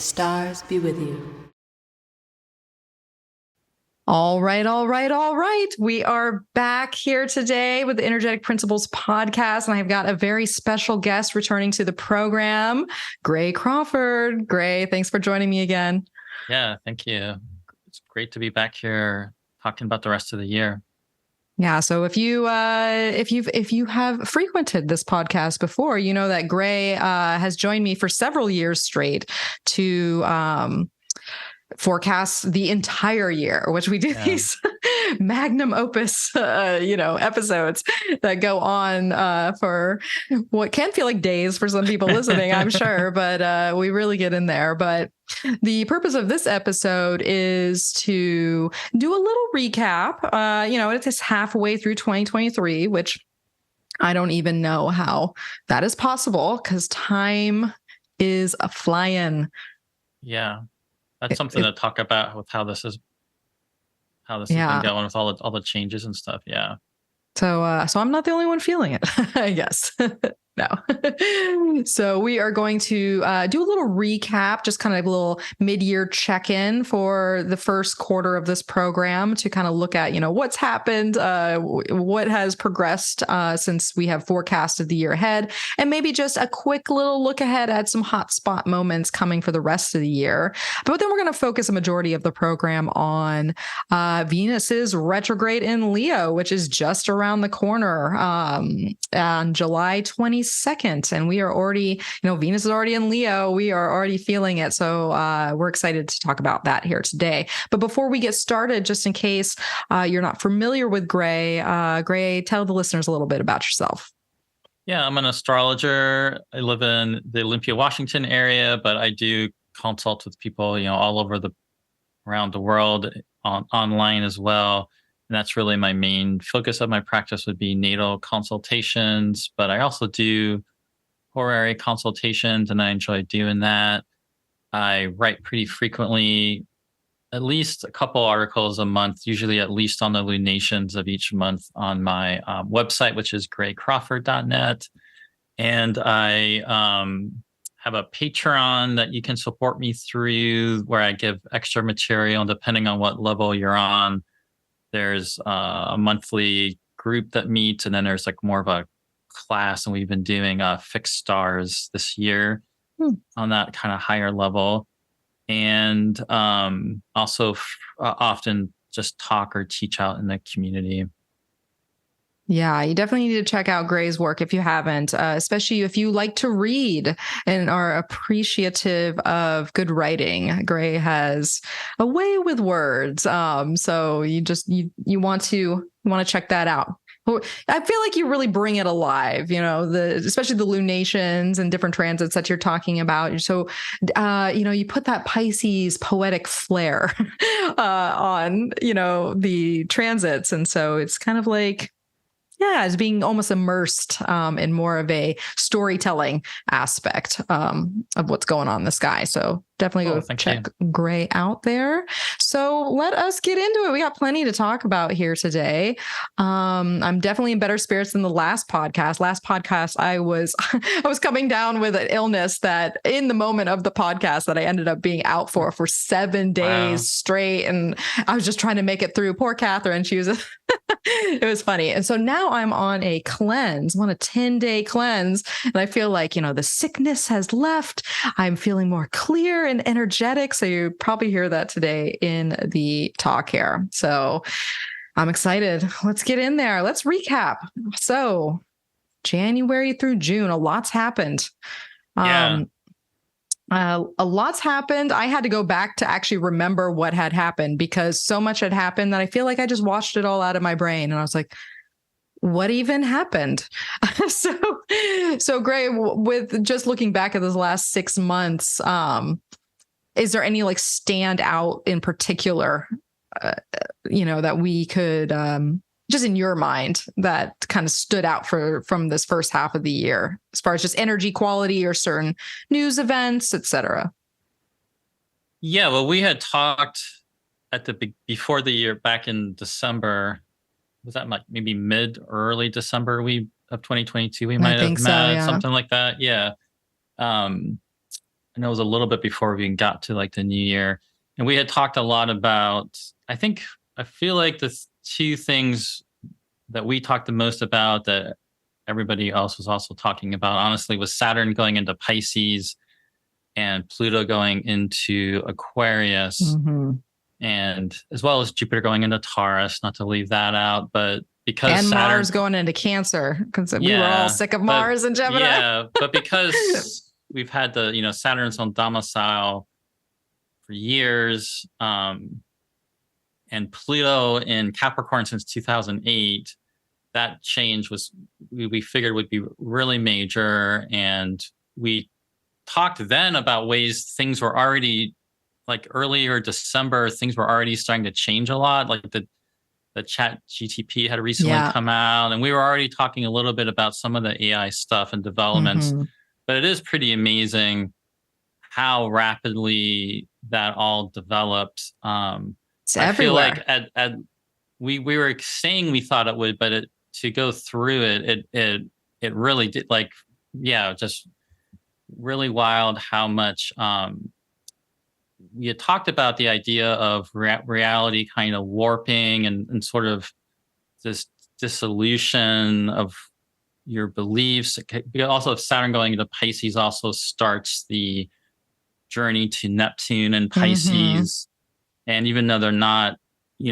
stars be with you. All right. We are back here today with the Energetic Principles podcast, and I've got a very special guest returning to the program, Gray Crawford. Gray, thanks for joining me again. Yeah, thank you. It's great to be back here talking about the rest of the year. Yeah, so if you have frequented this podcast before, you know that Gray has joined me for several years straight to forecast the entire year, which we do these magnum opus, episodes that go on for what can feel like days for some people listening, I'm sure, but we really get in there. But the purpose of this episode is to do a little recap. It's just halfway through 2023, which I don't even know how that is possible because time is a flying. Yeah. That's something to talk about with how this has been going with all the changes and stuff. Yeah. So I'm not the only one feeling it, I guess. No. So we are going to do a little recap, just kind of a little mid-year check-in for the first quarter of this program to kind of look at, what's happened, what has progressed since we have forecasted the year ahead, and maybe just a quick little look ahead at some hotspot moments coming for the rest of the year. But then we're going to focus a majority of the program on Venus's retrograde in Leo, which is just around the corner on July 22nd. And we are already, Venus is already in Leo. We are already feeling it. So we're excited to talk about that here today. But before we get started, just in case you're not familiar with Gray, Gray, tell the listeners a little bit about yourself. Yeah, I'm an astrologer. I live in the Olympia, Washington area, but I do consult with people, all over around the world online as well. And that's really my main focus of my practice would be natal consultations, but I also do horary consultations and I enjoy doing that. I write pretty frequently, at least a couple articles a month, usually at least on the lunations of each month on my website, which is graycrawford.net. And I have a Patreon that you can support me through where I give extra material depending on what level you're on. There's a monthly group that meets, and then there's like more of a class, and we've been doing fixed stars this year on that kind of higher level. And also often just talk or teach out in the community. Yeah, you definitely need to check out Gray's work if you haven't, especially if you like to read and are appreciative of good writing. Gray has a way with words. So you want to check that out. I feel like you really bring it alive, especially the lunations and different transits that you're talking about. So, you put that Pisces poetic flair on, the transits. And so it's kind of like, it's being almost immersed in more of a storytelling aspect of what's going on in the sky. So definitely go check Gray out there. So let us get into it. We got plenty to talk about here today. I'm definitely in better spirits than the last podcast. Last podcast, I was coming down with an illness that in the moment of the podcast that I ended up being out for 7 days straight. And I was just trying to make it through. Poor Catherine. She was, it was funny. And so now I'm on a cleanse. I'm on a 10-day cleanse. And I feel like, the sickness has left. I'm feeling more clear and energetic. So you probably hear that today in the talk here. So I'm excited. Let's get in there. Let's recap. So January through June, a lot's happened. A lot's happened. I had to go back to actually remember what had happened because so much had happened that I feel like I just washed it all out of my brain. And I was like, what even happened? So Gray, with just looking back at those last 6 months, is there any like stand out in particular, that we could, just in your mind, that kind of stood out from this first half of the year, as far as just energy quality or certain news events, et cetera? Yeah, well, we had talked before the year back in December. Was that like maybe mid or early December of 2022? We might have met something like that. Yeah. I know it was a little bit before we even got to like the new year. And we had talked a lot about, I feel like the two things that we talked the most about that everybody else was also talking about, honestly, was Saturn going into Pisces and Pluto going into Aquarius, and as well as Jupiter going into Taurus, not to leave that out. But because and Saturn, Mars going into Cancer, because we were all sick of Mars and Gemini. Yeah, but because we've had the, Saturn's on domicile for years, and Pluto in Capricorn since 2008, that change was, we figured would be really major. And we talked then about ways things were already, like earlier December, things were already starting to change a lot. Like the chat GTP had recently come out, and we were already talking a little bit about some of the AI stuff and developments. But it is pretty amazing how rapidly that all developed. It's I everywhere. feel like we were saying we thought it would, but to go through it really did, like, just really wild how much we had talked about the idea of reality kind of warping and sort of this dissolution of your beliefs. Also, if Saturn going into Pisces also starts the journey to Neptune and Pisces. And even though they're not,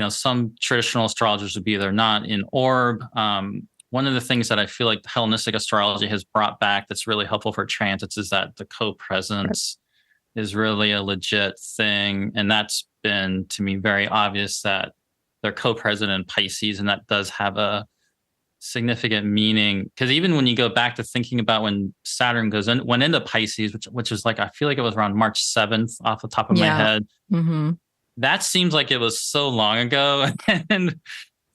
some traditional astrologers would be, they're not in orb. One of the things that I feel like Hellenistic astrology has brought back that's really helpful for transits is that the co-presence is really a legit thing. And that's been, to me, very obvious that they're co-present in Pisces, and that does have a significant meaning. Because even when you go back to thinking about when Saturn went into Pisces, which is like, I feel like it was around March 7th off the top of my head. That seems like it was so long ago, and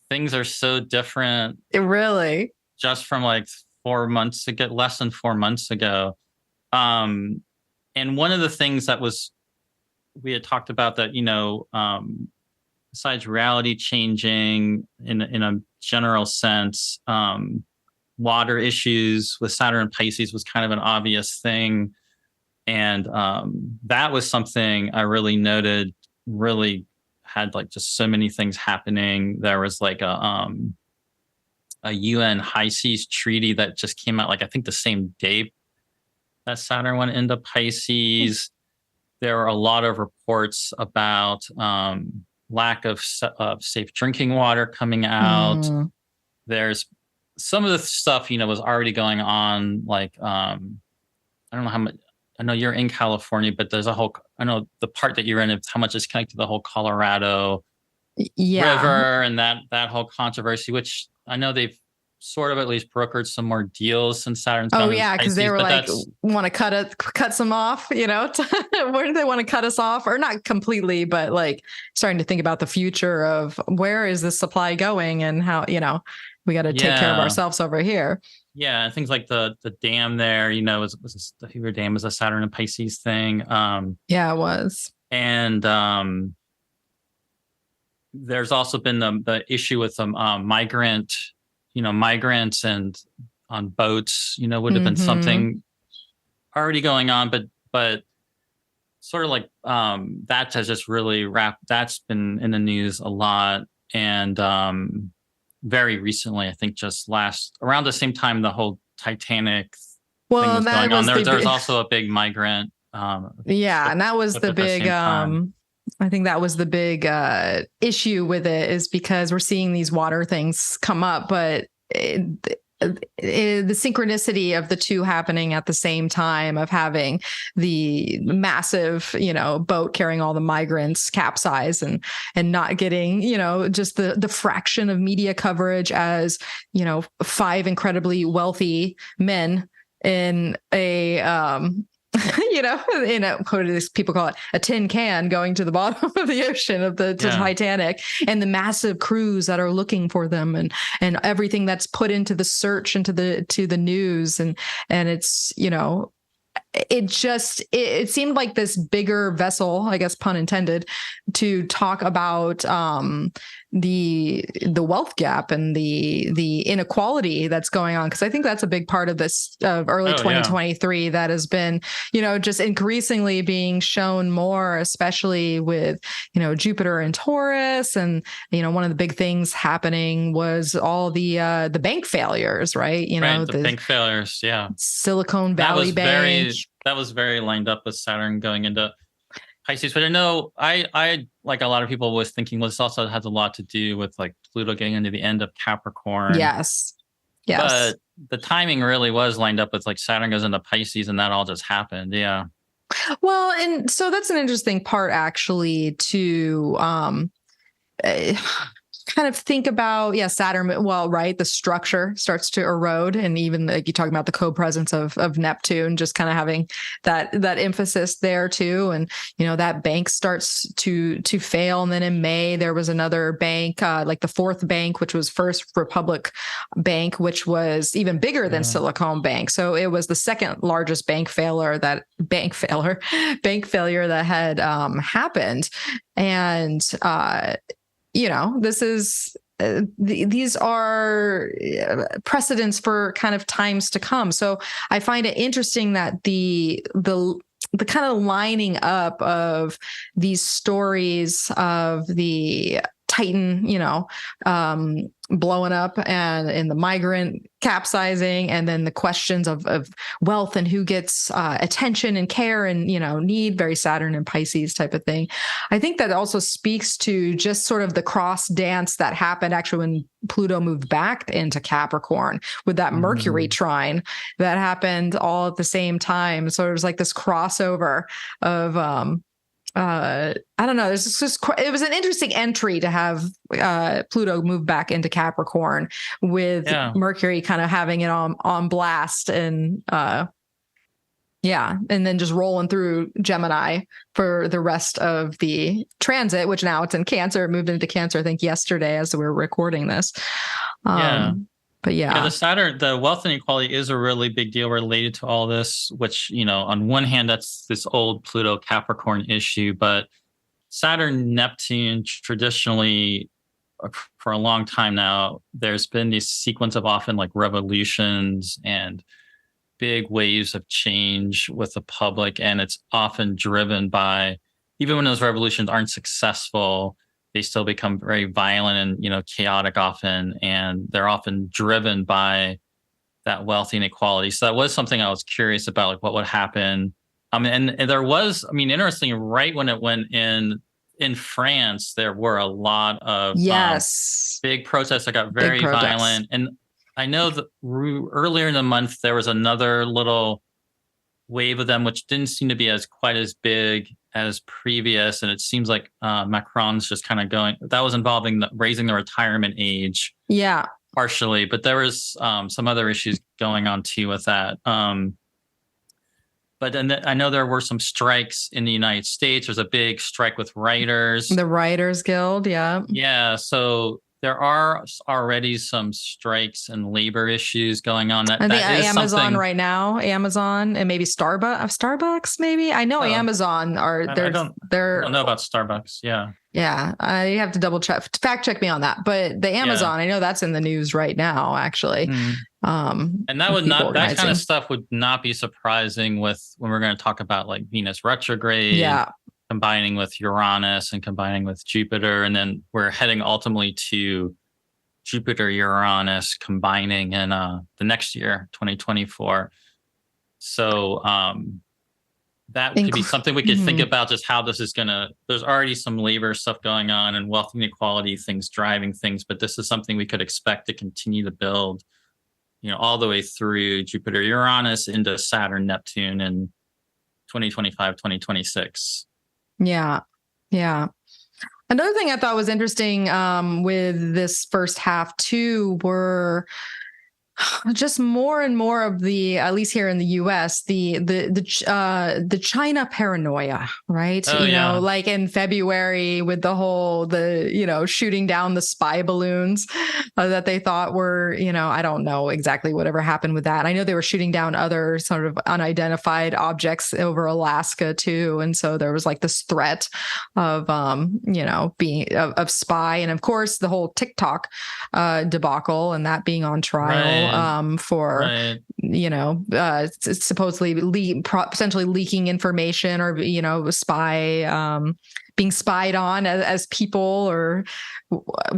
things are so different. It really just from like 4 months ago, less than 4 months ago. And one of the things that we had talked about that, besides reality changing in a general sense, water issues with Saturn and Pisces was kind of an obvious thing. And that was something I really noted, really had like just so many things happening. There was like a UN high seas treaty that just came out, like, I think the same day that Saturn went into Pisces. There are a lot of reports about lack of safe drinking water coming out. There's some of the stuff, was already going on. Like, I don't know how much, I know you're in California, but there's I know the part that you're in, how much is connected to the whole Colorado River and that whole controversy, which I know they've sort of at least brokered some more deals since Saturn's gone into Pisces, because they were like, want to cut some off, where do they want to cut us off? Or not completely, but like starting to think about the future of where is this supply going and how, we got to take care of ourselves over here. Yeah, and things like the dam there, was the Hoover Dam was a Saturn and Pisces thing. Yeah, it was. And there's also been the issue with migrants and on boats, would have been something already going on, but sort of like that has just really that's been in the news a lot. And very recently, I think just around the same time the whole Titanic thing was going on, there's also a big migrant. And that was the big I think that was the big issue with it, is because we're seeing these water things come up, but the synchronicity of the two happening at the same time, of having the massive, boat carrying all the migrants capsize and not getting, just the fraction of media coverage as, 5 incredibly wealthy men in a, what do these people call it? A tin can going to the bottom of the ocean of the Titanic, and the massive crews that are looking for them, and everything that's put into the search, into the news. And it's, it seemed like this bigger vessel, I guess, pun intended, to talk about, wealth gap and the inequality that's going on, because I think that's a big part of this early 2023 that has been, just increasingly being shown more, especially with Jupiter and Taurus, and one of the big things happening was all the bank failures, right? The bank failures, Silicon Valley Bank. That was very lined up with Saturn going into Pisces, but I know I like a lot of people was thinking, well, this also has a lot to do with like Pluto getting into the end of Capricorn. Yes. But the timing really was lined up with like Saturn goes into Pisces, and that all just happened. Yeah. Well, and so that's an interesting part actually to kind of think about, Saturn, well, right, the structure starts to erode, and even like you talk about the co-presence of Neptune, just kind of having that emphasis there too, and that bank starts to fail. And then in May there was another bank, like the fourth bank, which was First Republic Bank, which was even bigger than Silicon Bank. So it was the second largest bank failure that had happened, and this is these are precedents for kind of times to come. So I find it interesting that the kind of lining up of these stories of the Titan, blowing up and the migrant capsizing, and then the questions of wealth and who gets attention and care and need, very Saturn and Pisces type of thing. I think that also speaks to just sort of the cross dance that happened actually when Pluto moved back into Capricorn with that Mercury trine that happened all at the same time. So it was like this crossover of I don't know. It was an interesting entry to have Pluto move back into Capricorn with Mercury kind of having it on blast, and and then just rolling through Gemini for the rest of the transit, which now it's in Cancer. It moved into Cancer, I think, yesterday as we were recording this. But the Saturn, the wealth inequality is a really big deal related to all this, which, on one hand, that's this old Pluto Capricorn issue, but Saturn, Neptune, traditionally for a long time now, there's been this sequence of often like revolutions and big waves of change with the public. And it's often driven by, even when those revolutions aren't successful, they still become very violent and, chaotic often. And they're often driven by that wealth inequality. So that was something I was curious about, like what would happen. And there was, interesting, right when it went in France, there were a lot of big protests that got very violent. And I know that earlier in the month, there was another little wave of them, which didn't seem to be quite as big as previous. And it seems like Macron's just kind of going, that was involving raising the retirement age. Yeah. Partially, but there was some other issues going on too with that. But then I know there were some strikes in the United States. There's a big strike with writers. The Writers Guild, yeah. Yeah, so there are already some strikes and labor issues going on. I think Amazon right now, Amazon and maybe Starbucks, maybe. I know Amazon are. I don't know about Starbucks. Yeah. Yeah, I have to fact check me on that. But the Amazon, I know that's in the news right now, actually. And that kind of stuff would not be surprising when we're going to talk about like Venus retrograde. Yeah. Combining with Uranus and combining with Jupiter. And then we're heading ultimately to Jupiter, Uranus combining in the next year, 2024. So that could be something we could think about, just how this is there's already some labor stuff going on and wealth inequality things driving things, but this is something we could expect to continue to build, all the way through Jupiter, Uranus into Saturn, Neptune in 2025, 2026. Yeah. Yeah. Another thing I thought was interesting with this first half too were Just more and more of the, at least here in the U.S., the China paranoia, right? Oh, yeah. Like in February with the shooting down the spy balloons that they thought were, I don't know exactly whatever happened with that. I know they were shooting down other sort of unidentified objects over Alaska too, and so there was like this threat of, being of spy, and of course the whole TikTok debacle and that being on trial. Right. For supposedly potentially leaking information or being spied on as people or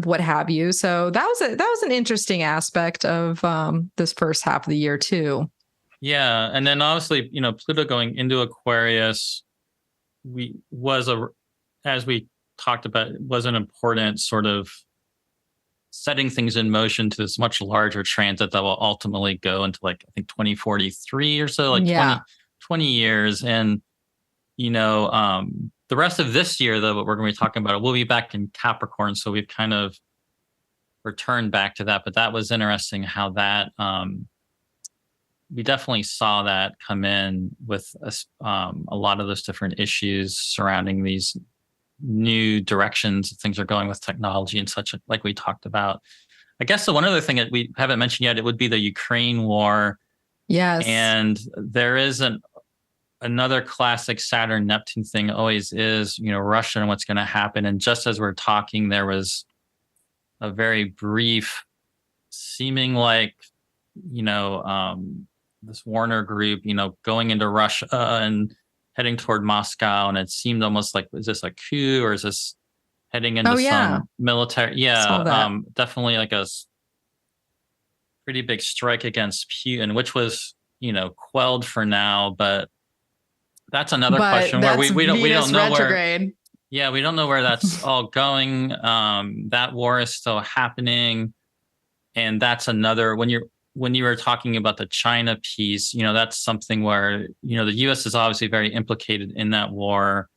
what have you. So that was an interesting aspect of this first half of the year too. Yeah, and then obviously Pluto going into Aquarius as we talked about, was an important sort of setting things in motion to this much larger transit that will ultimately go into like, I think 2043 or so, like 20 years. And, the rest of this year, though, what we're going to be talking about, we'll be back in Capricorn. So we've kind of returned back to that. But that was interesting how that, we definitely saw that come in with a lot of those different issues surrounding these new directions things are going with technology and such, like we talked about. I guess the one other thing that we haven't mentioned yet, it would be the Ukraine war. Yes. And there is another classic Saturn Neptune thing always is, Russia and what's going to happen. And just as we're talking, there was a very brief seeming like, this Warner group, going into Russia and heading toward Moscow, and it seemed almost like, is this a coup or is this heading into some military? Yeah, definitely like a pretty big strike against Putin, which was quelled for now. But that's another question where we don't know retrograde. We don't know where that's all going. That war is still happening, and that's another when you were talking about the China piece, that's something where, the U.S. is obviously very implicated in that war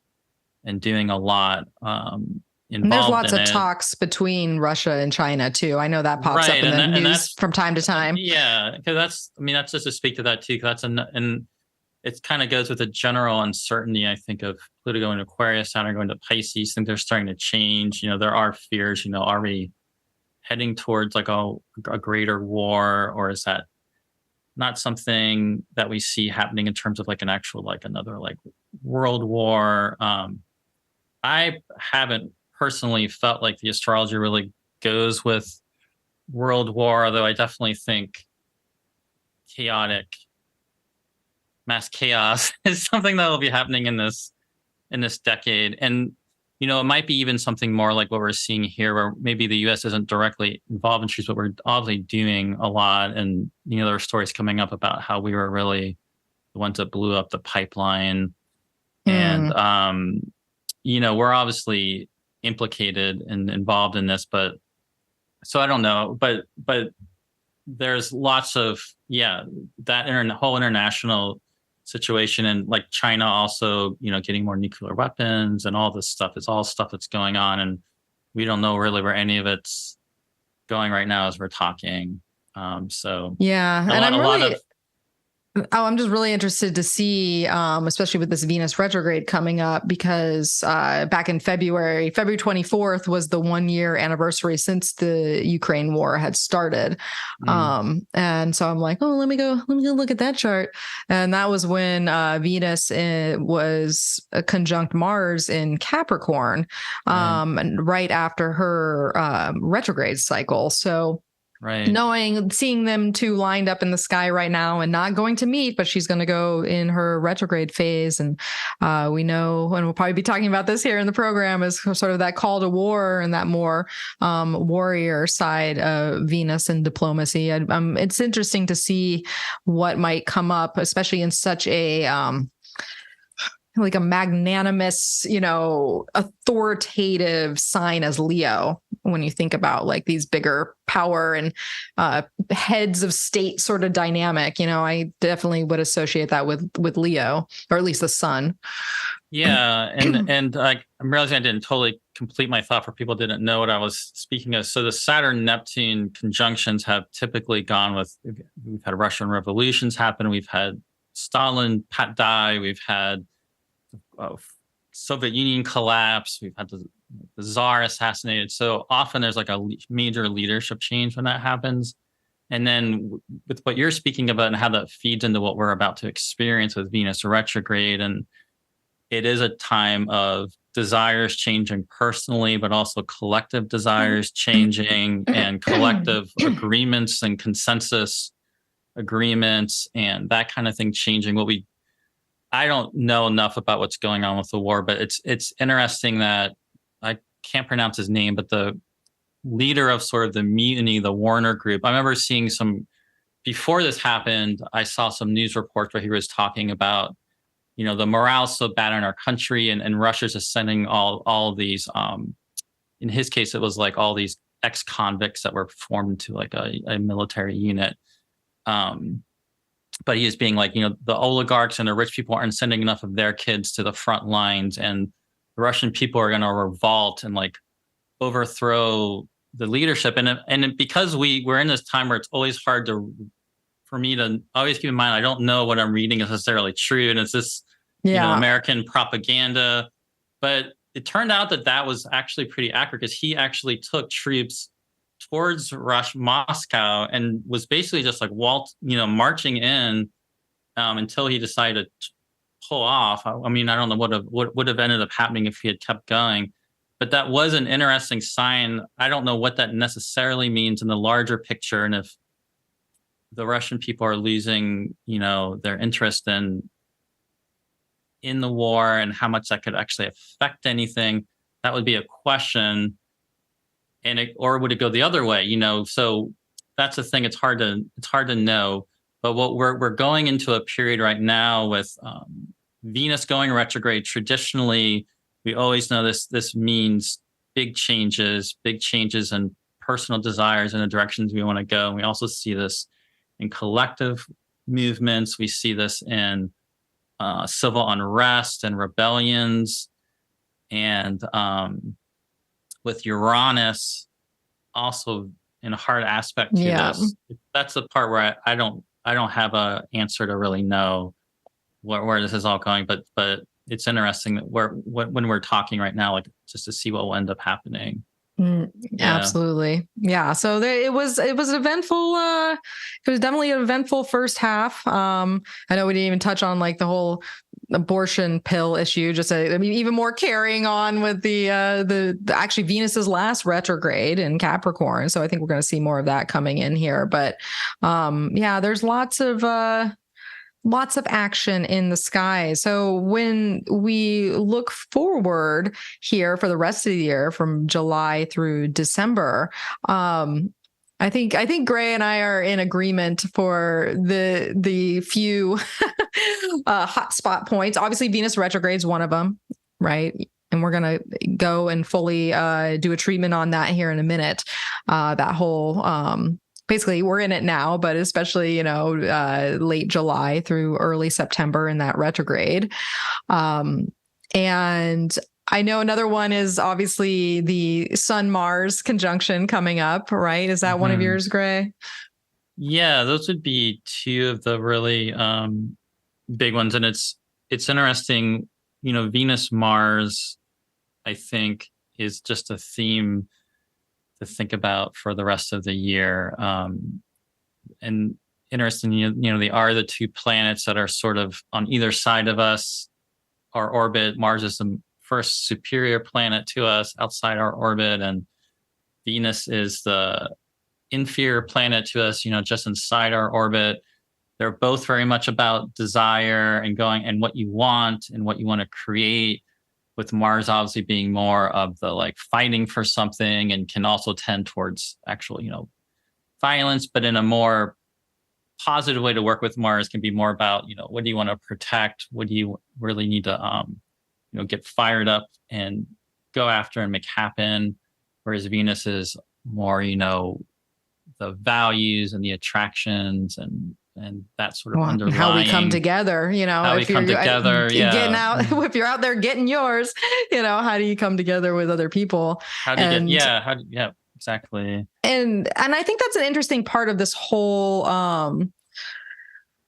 and doing a lot involved. And there's lots of talks between Russia and China too. I know that pops up in the news from time to time. Yeah, because that's just to speak to that too. And it kind of goes with the general uncertainty, I think, of Pluto going to Aquarius, Saturn going to Pisces. Things are starting to change. There are fears. Are we heading towards like a greater war, or is that not something that we see happening in terms of like an actual, like another like world war? I haven't personally felt like the astrology really goes with world war, although I definitely think mass chaos is something that will be happening in this decade. And it might be even something more like what we're seeing here, where maybe the U.S. isn't directly involved in issues, but we're obviously doing a lot. And, there are stories coming up about how we were really the ones that blew up the pipeline. And, we're obviously implicated and involved in this, but so I don't know, but there's lots of, that whole international situation, and like China also, getting more nuclear weapons and all this stuff. It's all stuff that's going on, and we don't know really where any of it's going right now as we're talking. So I'm just really interested to see, especially with this Venus retrograde coming up, because back in February 24th was the 1-year anniversary since the Ukraine war had started. And so I'm like, let me go look at that chart. And that was when Venus was conjunct Mars in Capricorn, and right after her retrograde cycle. So seeing them two lined up in the sky right now and not going to meet, but she's going to go in her retrograde phase. And we know, and we'll probably be talking about this here in the program, is sort of that call to war and that more warrior side of Venus and diplomacy. It's interesting to see what might come up, especially in such a like a magnanimous, authoritative sign as Leo, when you think about like these bigger power and heads of state sort of dynamic. I definitely would associate that with Leo, or at least the sun. Yeah, and I'm realizing I didn't totally complete my thought for people who didn't know what I was speaking of. So the Saturn-Neptune conjunctions have typically gone with, we've had Russian revolutions happen, we've had Stalin die, we've had Soviet Union collapse, we've had the Tsar assassinated. So often there's like a major leadership change when that happens. And then with what you're speaking about and how that feeds into what we're about to experience with Venus retrograde, and it is a time of desires changing personally, but also collective desires changing and collective agreements and consensus agreements and that kind of thing changing. I don't know enough about what's going on with the war, but it's interesting that I can't pronounce his name, but the leader of sort of the mutiny, the Warner Group. I remember seeing before this happened, I saw some news reports where he was talking about, the morale's so bad in our country, and Russia's just sending all these, in his case, it was like all these ex-convicts that were formed into like a military unit. But he is being like, the oligarchs and the rich people aren't sending enough of their kids to the front lines, and the Russian people are going to revolt and like overthrow the leadership. And because we're in this time where it's always hard for me to always keep in mind, I don't know what I'm reading is necessarily true. And it's this, American propaganda. But it turned out that was actually pretty accurate, because he actually took troops towards Moscow, and was basically just like marching in until he decided to pull off. I mean, I don't know what would have ended up happening if he had kept going. But that was an interesting sign. I don't know what that necessarily means in the larger picture, and if the Russian people are losing, their interest in the war, and how much that could actually affect anything. That would be a question. Or would it go the other way? So that's the thing. It's hard to know. But what we're going into a period right now with Venus going retrograde. Traditionally, we always know this means big changes in personal desires and the directions we want to go. And we also see this in collective movements. We see this in civil unrest and rebellions, and with Uranus also in a hard aspect to this. That's the part where I don't have an answer to really know where this is all going, but it's interesting that when we're talking right now, like just to see what will end up happening. Absolutely. Yeah. So it was an eventful, it was definitely an eventful first half. I know we didn't even touch on like the whole abortion pill issue, even more carrying on with the actually Venus's last retrograde in Capricorn. So I think we're going to see more of that coming in here, but there's lots of action in the sky. So when we look forward here for the rest of the year from July through December, I think Gray and I are in agreement for the few hotspot points. Obviously, Venus retrograde is one of them, right? And we're going to go and fully do a treatment on that here in a minute. That whole basically we're in it now, but especially, late July through early September in that retrograde. And I know another one is obviously the Sun-Mars conjunction coming up, right? Is that one of yours, Gray? Yeah, those would be two of the really big ones. And it's interesting, Venus-Mars, I think, is just a theme to think about for the rest of the year. And interesting, they are the two planets that are sort of on either side of us, our orbit. Mars is the first superior planet to us outside our orbit, and Venus is the inferior planet to us, just inside our orbit. They're both very much about desire and going and what you want and what you want to create, with Mars obviously being more of the like fighting for something, and can also tend towards actual, violence, but in a more positive way to work with Mars can be more about, what do you want to protect? What do you really need to, get fired up and go after and make happen? Whereas Venus is more, the values and the attractions and and that sort of And underlying how we come together, how we if come you're together, getting out, if you're out there getting yours, how do you come together with other people? How do you get, exactly. And I think that's an interesting part of this whole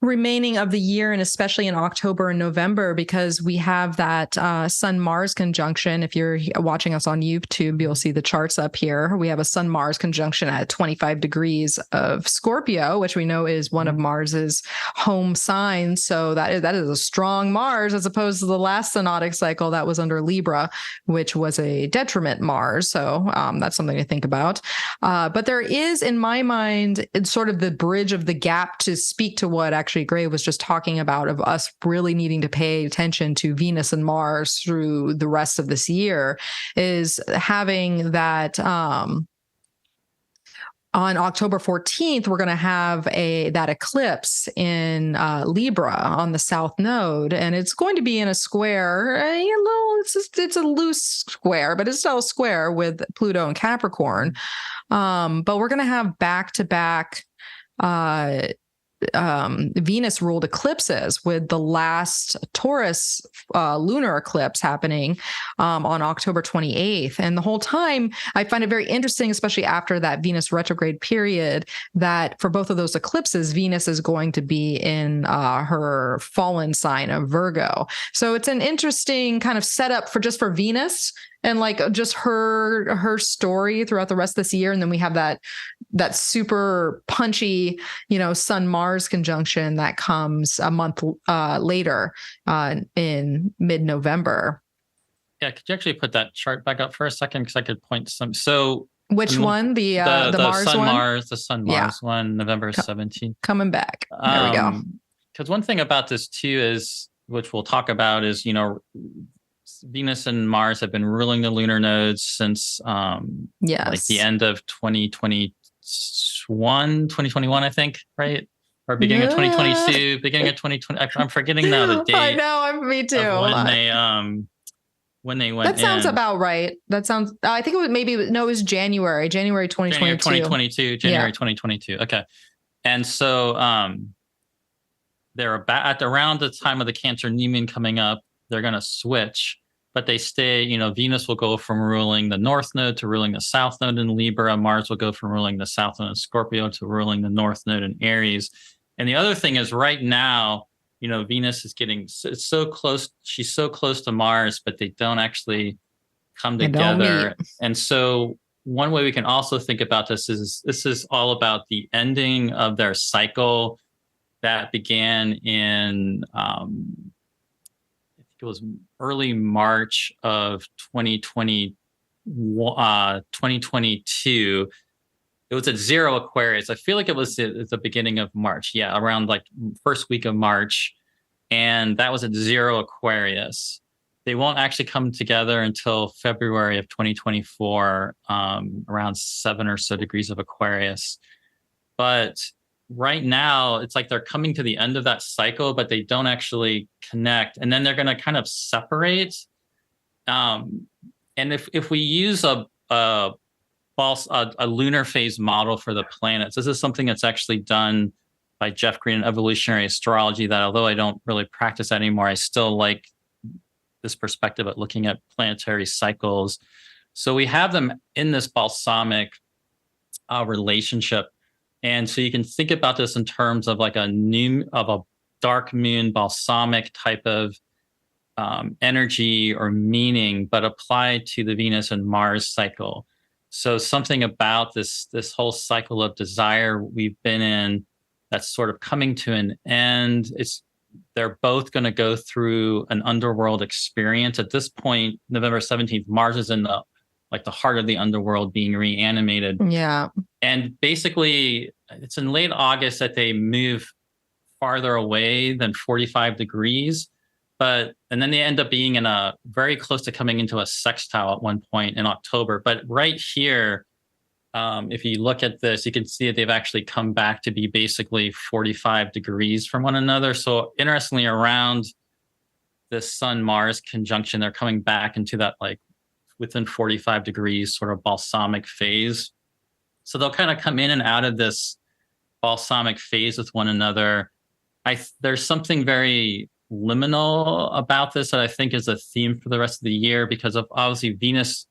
remaining of the year, and especially in October and November, because we have that Sun-Mars conjunction. If you're watching us on YouTube, you'll see the charts up here. We have a Sun-Mars conjunction at 25 degrees of Scorpio, which we know is one of Mars's home signs. So that is a strong Mars, as opposed to the last synodic cycle that was under Libra, which was a detriment Mars. So that's something to think about. But there is, in my mind, it's sort of the bridge of the gap to speak to what actually Gray was just talking about, of us really needing to pay attention to Venus and Mars through the rest of this year, is having that on October 14th, we're going to have that eclipse in Libra on the South Node, and it's going to be in a square. It's a loose square, but it's still a square with Pluto and Capricorn. But we're going to have back-to-back Venus ruled eclipses, with the last Taurus lunar eclipse happening on October 28th. And the whole time, I find it very interesting, especially after that Venus retrograde period, that for both of those eclipses, Venus is going to be in her fallen sign of Virgo. So it's an interesting kind of setup for Venus and just her story throughout the rest of this year. And then we have that super punchy, Sun-Mars conjunction that comes a month later in mid-November. Yeah, could you actually put that chart back up for a second? Because I could point some. So which one? The Mars Sun one? Mars, the Sun-Mars one, November 17th. Coming back. There we go. Because one thing about this too is, which we'll talk about, is, Venus and Mars have been ruling the lunar nodes since the end of 2021, I think, right? Or beginning of 2022, beginning of 2020. I'm forgetting now the date. I know, me too. When they went that sounds about right. That sounds, I think it was January 2022. January 2022. Okay. And so they're about around the time of the Cancer new moon coming up, they're going to switch. But they stay, Venus will go from ruling the North Node to ruling the South Node in Libra. Mars will go from ruling the South Node in Scorpio to ruling the North Node in Aries. And the other thing is, right now, Venus is it's so close. She's so close to Mars, but they don't actually come together. And so one way we can also think about this is all about the ending of their cycle that began in it was early March of 2022. It was at 0 Aquarius. I feel like it was at the beginning of March. Yeah, around first week of March. And that was at 0 Aquarius. They won't actually come together until February of 2024, around 7 or so degrees of Aquarius. But right now, it's like they're coming to the end of that cycle, but they don't actually connect. And then they're going to kind of separate. And if we use a lunar phase model for the planets, this is something that's actually done by Jeff Green in Evolutionary Astrology, that although I don't really practice that anymore, I still like this perspective at looking at planetary cycles. So we have them in this balsamic relationship. And so you can think about this in terms of a dark moon balsamic type of energy or meaning, but applied to the Venus and Mars cycle. So something about this whole cycle of desire we've been in that's sort of coming to an end. They're both going to go through an underworld experience. At this point, November 17th, Mars is in the heart of the underworld being reanimated. Yeah. And basically, it's in late August that they move farther away than 45 degrees. And then they end up being very close to coming into a sextile at one point in October. But right here, if you look at this, you can see that they've actually come back to be basically 45 degrees from one another. So interestingly, around this Sun-Mars conjunction, they're coming back into that within 45 degrees sort of balsamic phase. So they'll kind of come in and out of this balsamic phase with one another. There's something very liminal about this that I think is a theme for the rest of the year, because of obviously Venus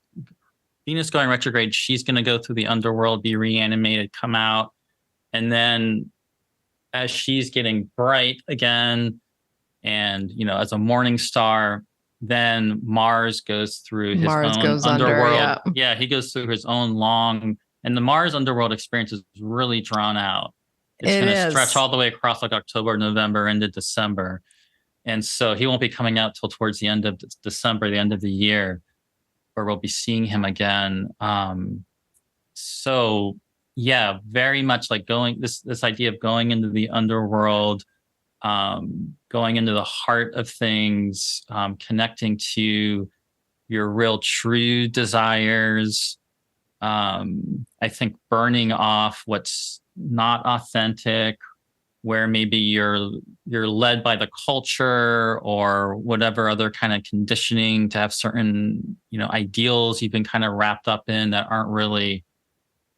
going retrograde. She's going to go through the underworld, be reanimated, come out, and then as she's getting bright again, and as a morning star, then Mars goes through his own underworld. Yeah, he goes through his own long, and the Mars underworld experience is really drawn out. It's going to stretch all the way across like October, November into December. And so he won't be coming out till towards the end of December, the end of the year, where we'll be seeing him again. So yeah, very much like this idea of going into the underworld, going into the heart of things, connecting to your real true desires. I think burning off what's not authentic, where maybe you're led by the culture or whatever other kind of conditioning to have certain ideals you've been kind of wrapped up in that aren't really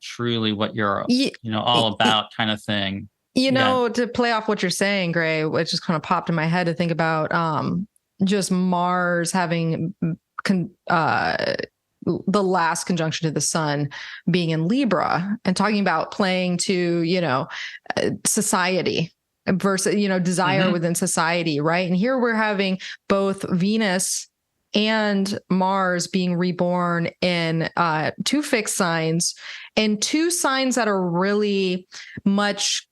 truly what you're all about, kind of thing. To play off what you're saying, Gray, which just kind of popped in my head to think about just Mars having the last conjunction to the sun being in Libra, and talking about playing to, society versus, desire within society. Right. And here we're having both Venus and Mars being reborn in two fixed signs, and two signs that are really much,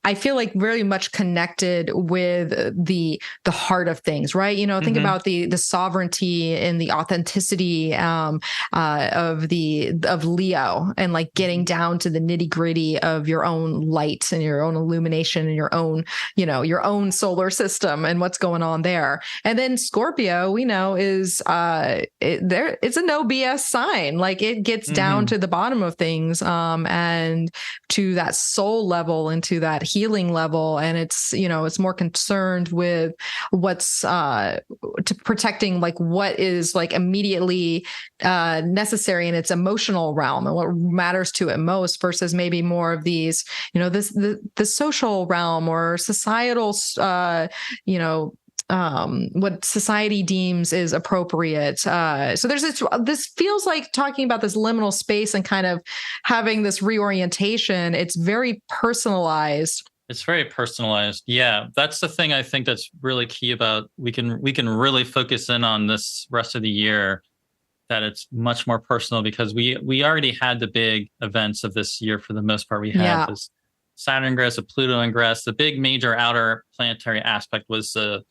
I feel like very much connected with the heart of things, right? Think about the sovereignty and the authenticity of Leo, and like getting down to the nitty gritty of your own light and your own illumination and your own solar system and what's going on there. And then Scorpio, we know, is it's a no BS sign. Like it gets down to the bottom of things, and to that soul level and to that healing level. And it's, it's more concerned with what's to protecting like what is like immediately necessary in its emotional realm and what matters to it most, versus maybe more of these, the social realm or societal, what society deems is appropriate. So there's this feels like talking about this liminal space and kind of having this reorientation. It's very personalized. It's very personalized. Yeah, that's the thing I think that's really key about. We can really focus in on this rest of the year, that it's much more personal, because we already had the big events of this year for the most part. We had this Saturn ingress, a Pluto ingress. The big major outer planetary aspect was the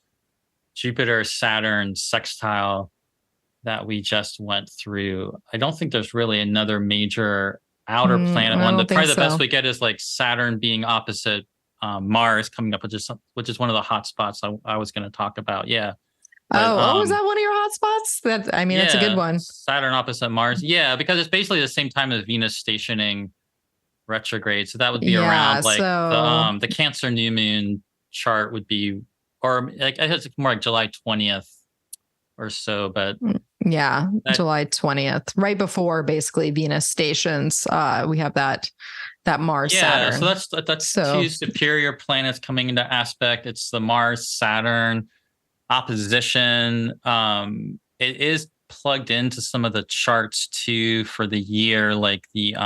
Jupiter-Saturn sextile that we just went through. I don't think there's really another major outer planet one. Probably the best we get is like Saturn being opposite Mars coming up, which is one of the hot spots I was going to talk about. Yeah. But, is that one of your hot spots? That's a good one. Saturn opposite Mars. Yeah, because it's basically the same time as Venus stationing retrograde. So that would be around like the Cancer new moon chart would be, or like I guess it's more like July 20th or so, but July 20th, right before basically Venus stations. We have that Mars Saturn. So that's two superior planets coming into aspect. It's the Mars Saturn opposition. It is plugged into some of the charts too for the year, like the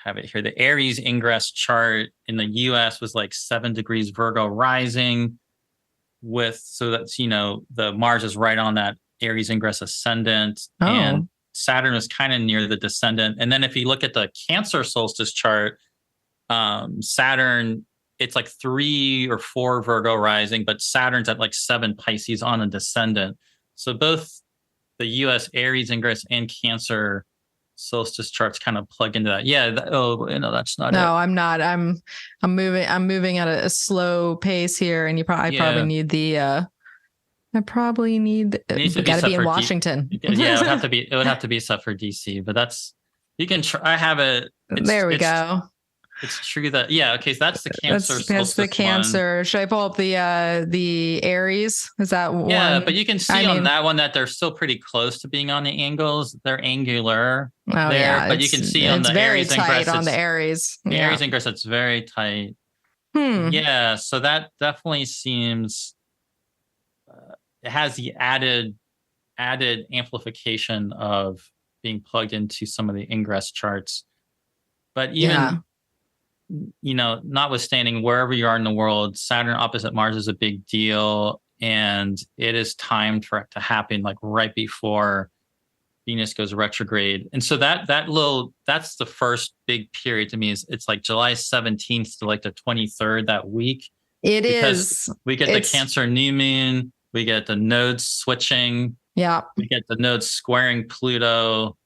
have it here. The Aries ingress chart in the US was like 7 degrees Virgo rising so that's, the Mars is right on that Aries ingress ascendant, and Saturn is kind of near the descendant. And then if you look at the Cancer solstice chart, Saturn, it's like 3 or 4 Virgo rising, but Saturn's at like 7 Pisces on a descendant. So both the US Aries ingress and Cancer solstice charts kind of plug into that. Yeah. That's not it. No, I'm not. I'm moving at a slow pace here, and probably need the. I probably need. Got to be in Washington. Yeah, it would have to be set for DC, but that's you can. I have it. There we go. It's true that okay, so that's the Cancer That's solstice the one. Cancer. Should I pull up the Aries? Is that one? Yeah, but you can see on that one that they're still pretty close to being on the angles. They're angular there, but you can see on the Aries very tight ingress, on the Aries. The Aries ingress, it's very tight. Yeah, so that definitely seems it has the added amplification of being plugged into some of the ingress charts. But even notwithstanding wherever you are in the world, Saturn opposite Mars is a big deal, and it is timed for it to happen like right before Venus goes retrograde. And so that's the first big period to me. It's like July 17th to like the 23rd that week. Because we get the Cancer new moon, we get the nodes switching. Yeah. We get the nodes squaring Pluto,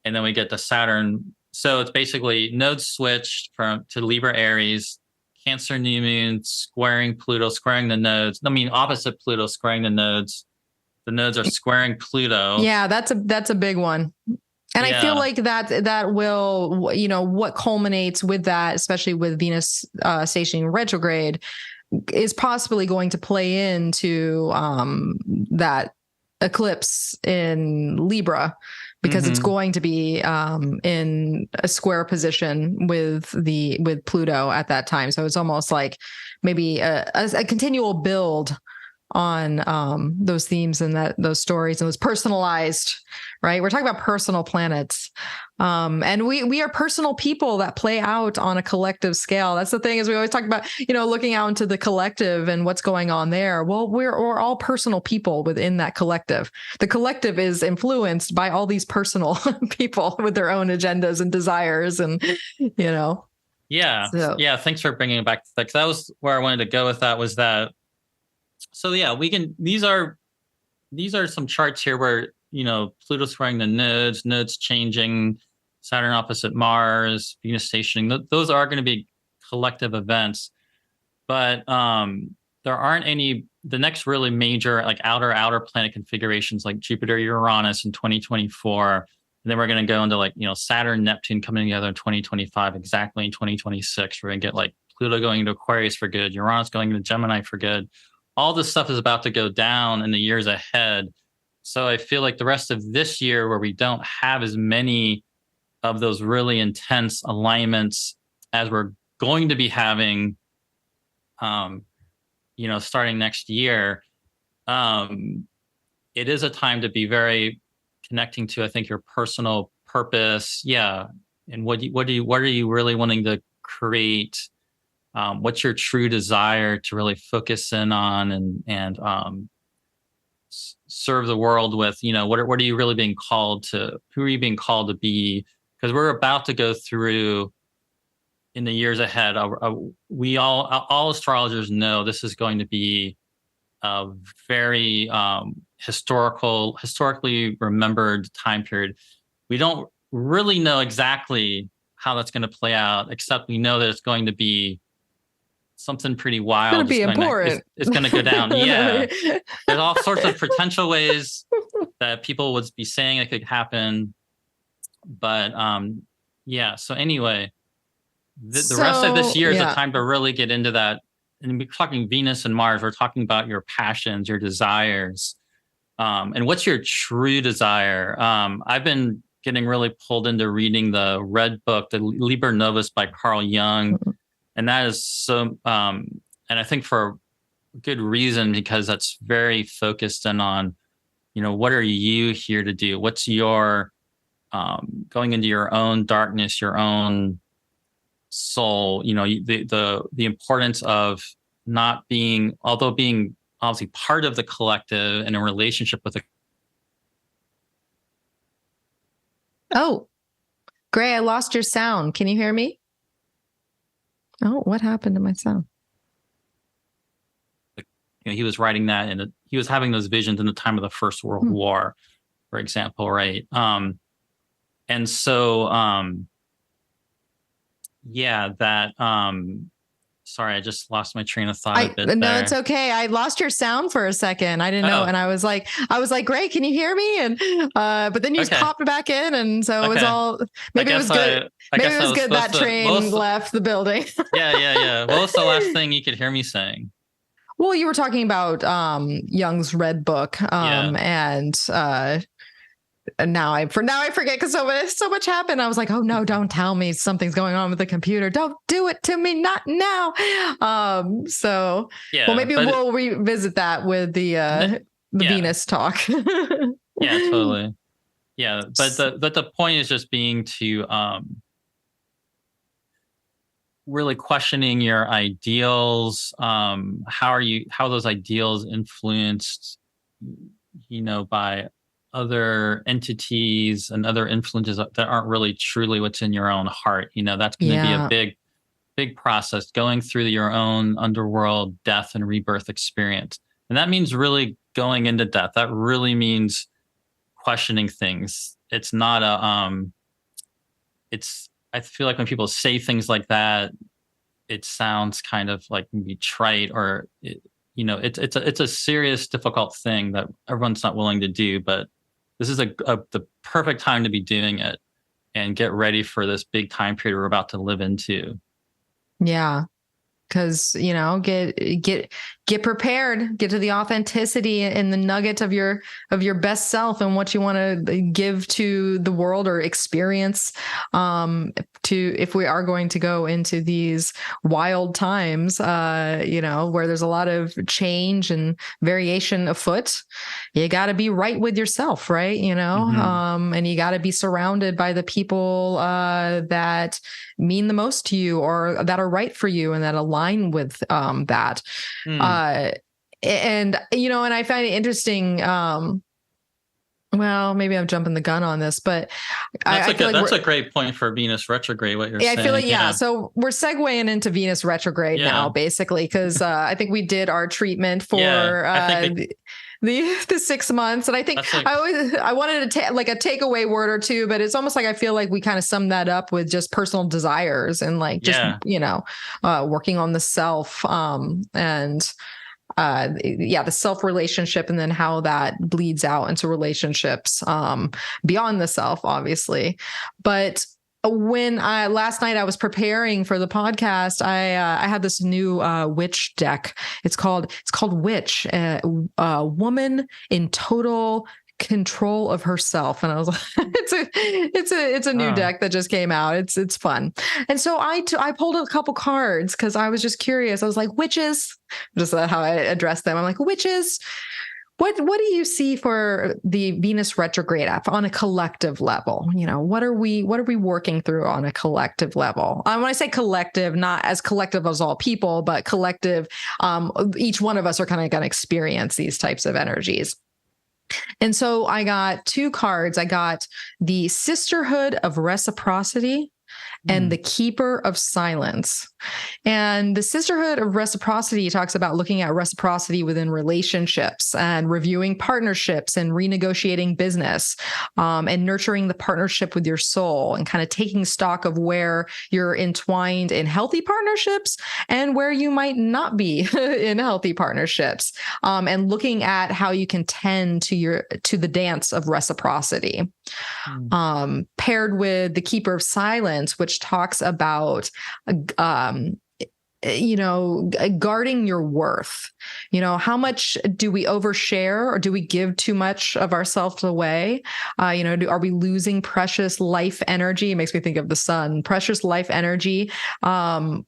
and then we get the Saturn. So it's basically nodes switched to Libra Aries, Cancer new moon squaring Pluto, squaring the nodes. I mean, opposite Pluto, squaring the nodes. The nodes are squaring Pluto. Yeah, that's a big one. And I feel like that will, what culminates with that, especially with Venus stationing retrograde, is possibly going to play into that eclipse in Libra, because it's going to be in a square position with Pluto at that time. So it's almost like maybe a continual build on those themes and those stories and those personalized, right? We're talking about personal planets. And we are personal people that play out on a collective scale. That's the thing, is we always talk about, looking out into the collective and what's going on there. Well, we're all personal people within that collective. The collective is influenced by all these personal people with their own agendas and desires and, Yeah. So. Yeah. Thanks for bringing it back. Because that was where I wanted to go with that, was that. So yeah, these are some charts here where, Pluto squaring the nodes changing, Saturn opposite Mars, Venus stationing. Those are going to be collective events, but there aren't any. The next really major like outer planet configurations like Jupiter, Uranus in 2024, and then we're going to go into like Saturn, Neptune coming together in 2025. Exactly in 2026, we're going to get like Pluto going into Aquarius for good, Uranus going into Gemini for good. All this stuff is about to go down in the years ahead. So I feel like the rest of this year, where we don't have as many of those really intense alignments as we're going to be having, starting next year, it is a time to be very connecting to, I think, your personal purpose. Yeah. And what are you really wanting to create? What's your true desire to really focus in on and serve the world with? What are you really being called to? Who are you being called to be? Because we're about to go through, in the years ahead, we all astrologers know this is going to be a very historically remembered time period. We don't really know exactly how that's going to play out, except we know that it's going to be something pretty wild. It's going to be important. It's going to go down. Yeah. There's all sorts of potential ways that people would be saying it could happen. But yeah. So anyway, the rest of this year is a time to really get into that. And we're talking Venus and Mars. We're talking about your passions, your desires. And what's your true desire? I've been getting really pulled into reading the Red Book, the Liber Novus by Carl Jung. And that is so, and I think for good reason, because that's very focused in on, what are you here to do? What's your, going into your own darkness, your own soul, the importance of not being, although being obviously part of the collective and in a relationship with the. Oh, Gray, I lost your sound. Can you hear me? Oh, what happened to my sound? He was writing that, and he was having those visions in the time of the First World War, for example, right? And so, yeah, that Sorry, I just lost my train of thought a bit there. No, it's okay. I lost your sound for a second. I didn't know. And I was like, Gray, can you hear me? And but then you just popped back in. And so it was all, maybe it was good. Maybe it was good that train left the building. Yeah. What was the last thing you could hear me saying? Well, you were talking about Jung's Red Book. And now I forget because so much happened. I was like, oh no, don't tell me something's going on with the computer. Don't do it to me, not now. Well, maybe we'll revisit that with the Venus talk. Yeah, totally. Yeah, but the point is just being to really questioning your ideals. How those ideals influenced, by other entities and other influences that aren't really truly what's in your own heart. That's going to be a big process, going through your own underworld death and rebirth experience. And that means really going into death. That really means questioning things. It's not I feel like when people say things like that, it sounds kind of like maybe trite, or it's a serious, difficult thing that everyone's not willing to do, but this is the perfect time to be doing it and get ready for this big time period we're about to live into. Yeah. Because, get prepared, get to the authenticity and the nugget of your best self and what you want to give to the world or experience, if we are going to go into these wild times, where there's a lot of change and variation afoot. You got to be right with yourself, right? And you got to be surrounded by the people that mean the most to you or that are right for you and that align with that. And I find it interesting. Well, maybe I'm jumping the gun on this, but that's a great point for Venus retrograde. What you're saying. I feel like, so we're segueing into Venus retrograde now, basically, because I think we did our treatment for the 6 months. And I think I wanted to take like a takeaway word or two, but it's almost like I feel like we kind of summed that up with just personal desires and like just, working on the self the self relationship, and then how that bleeds out into relationships beyond the self, obviously. But when last night I was preparing for the podcast, I had this new witch deck. It's called Witch, woman in total control of herself. And I was like, it's a new deck that just came out. It's fun. And so I pulled a couple cards because I was just curious. I was like, witches, just how I addressed them. I'm like, witches, what do you see for the Venus retrograde on a collective level? What are we working through on a collective level? When I say collective, not as collective as all people, but collective, each one of us are kind of going to experience these types of energies. And so I got two cards. I got the Sisterhood of Reciprocity and the Keeper of Silence. And the Sisterhood of Reciprocity talks about looking at reciprocity within relationships and reviewing partnerships and renegotiating business, and nurturing the partnership with your soul and kind of taking stock of where you're entwined in healthy partnerships and where you might not be in healthy partnerships, and looking at how you can tend to the dance of reciprocity. Paired with the Keeper of Silence, which talks about guarding your worth. How much do we overshare, or do we give too much of ourselves away? Are we losing precious life energy? It makes me think of the sun, precious life energy,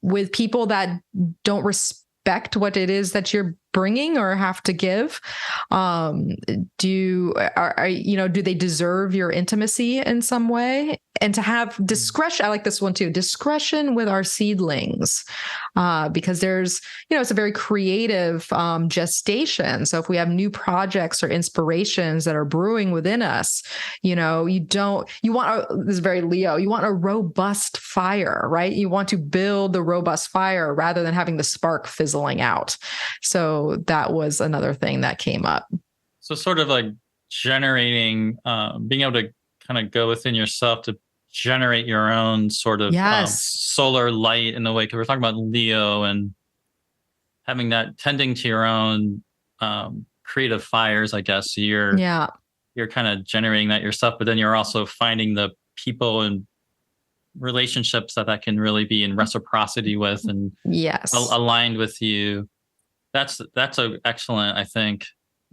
with people that don't respect what it is that you're bringing or have to give. Do they deserve your intimacy in some way? And to have discretion, I like this one too, discretion with our seedlings, because there's, it's a very creative gestation. So if we have new projects or inspirations that are brewing within us, this is very Leo, you want a robust fire, right? You want to build the robust fire rather than having the spark fizzling out. So that was another thing that came up. So sort of like generating, being able to kind of go within yourself to generate your own sort of solar light in a way, because we're talking about Leo and having that, tending to your own creative fires, I guess. So you're kind of generating that yourself, but then you're also finding the people and relationships that can really be in reciprocity with and aligned with you. That's a excellent, I think.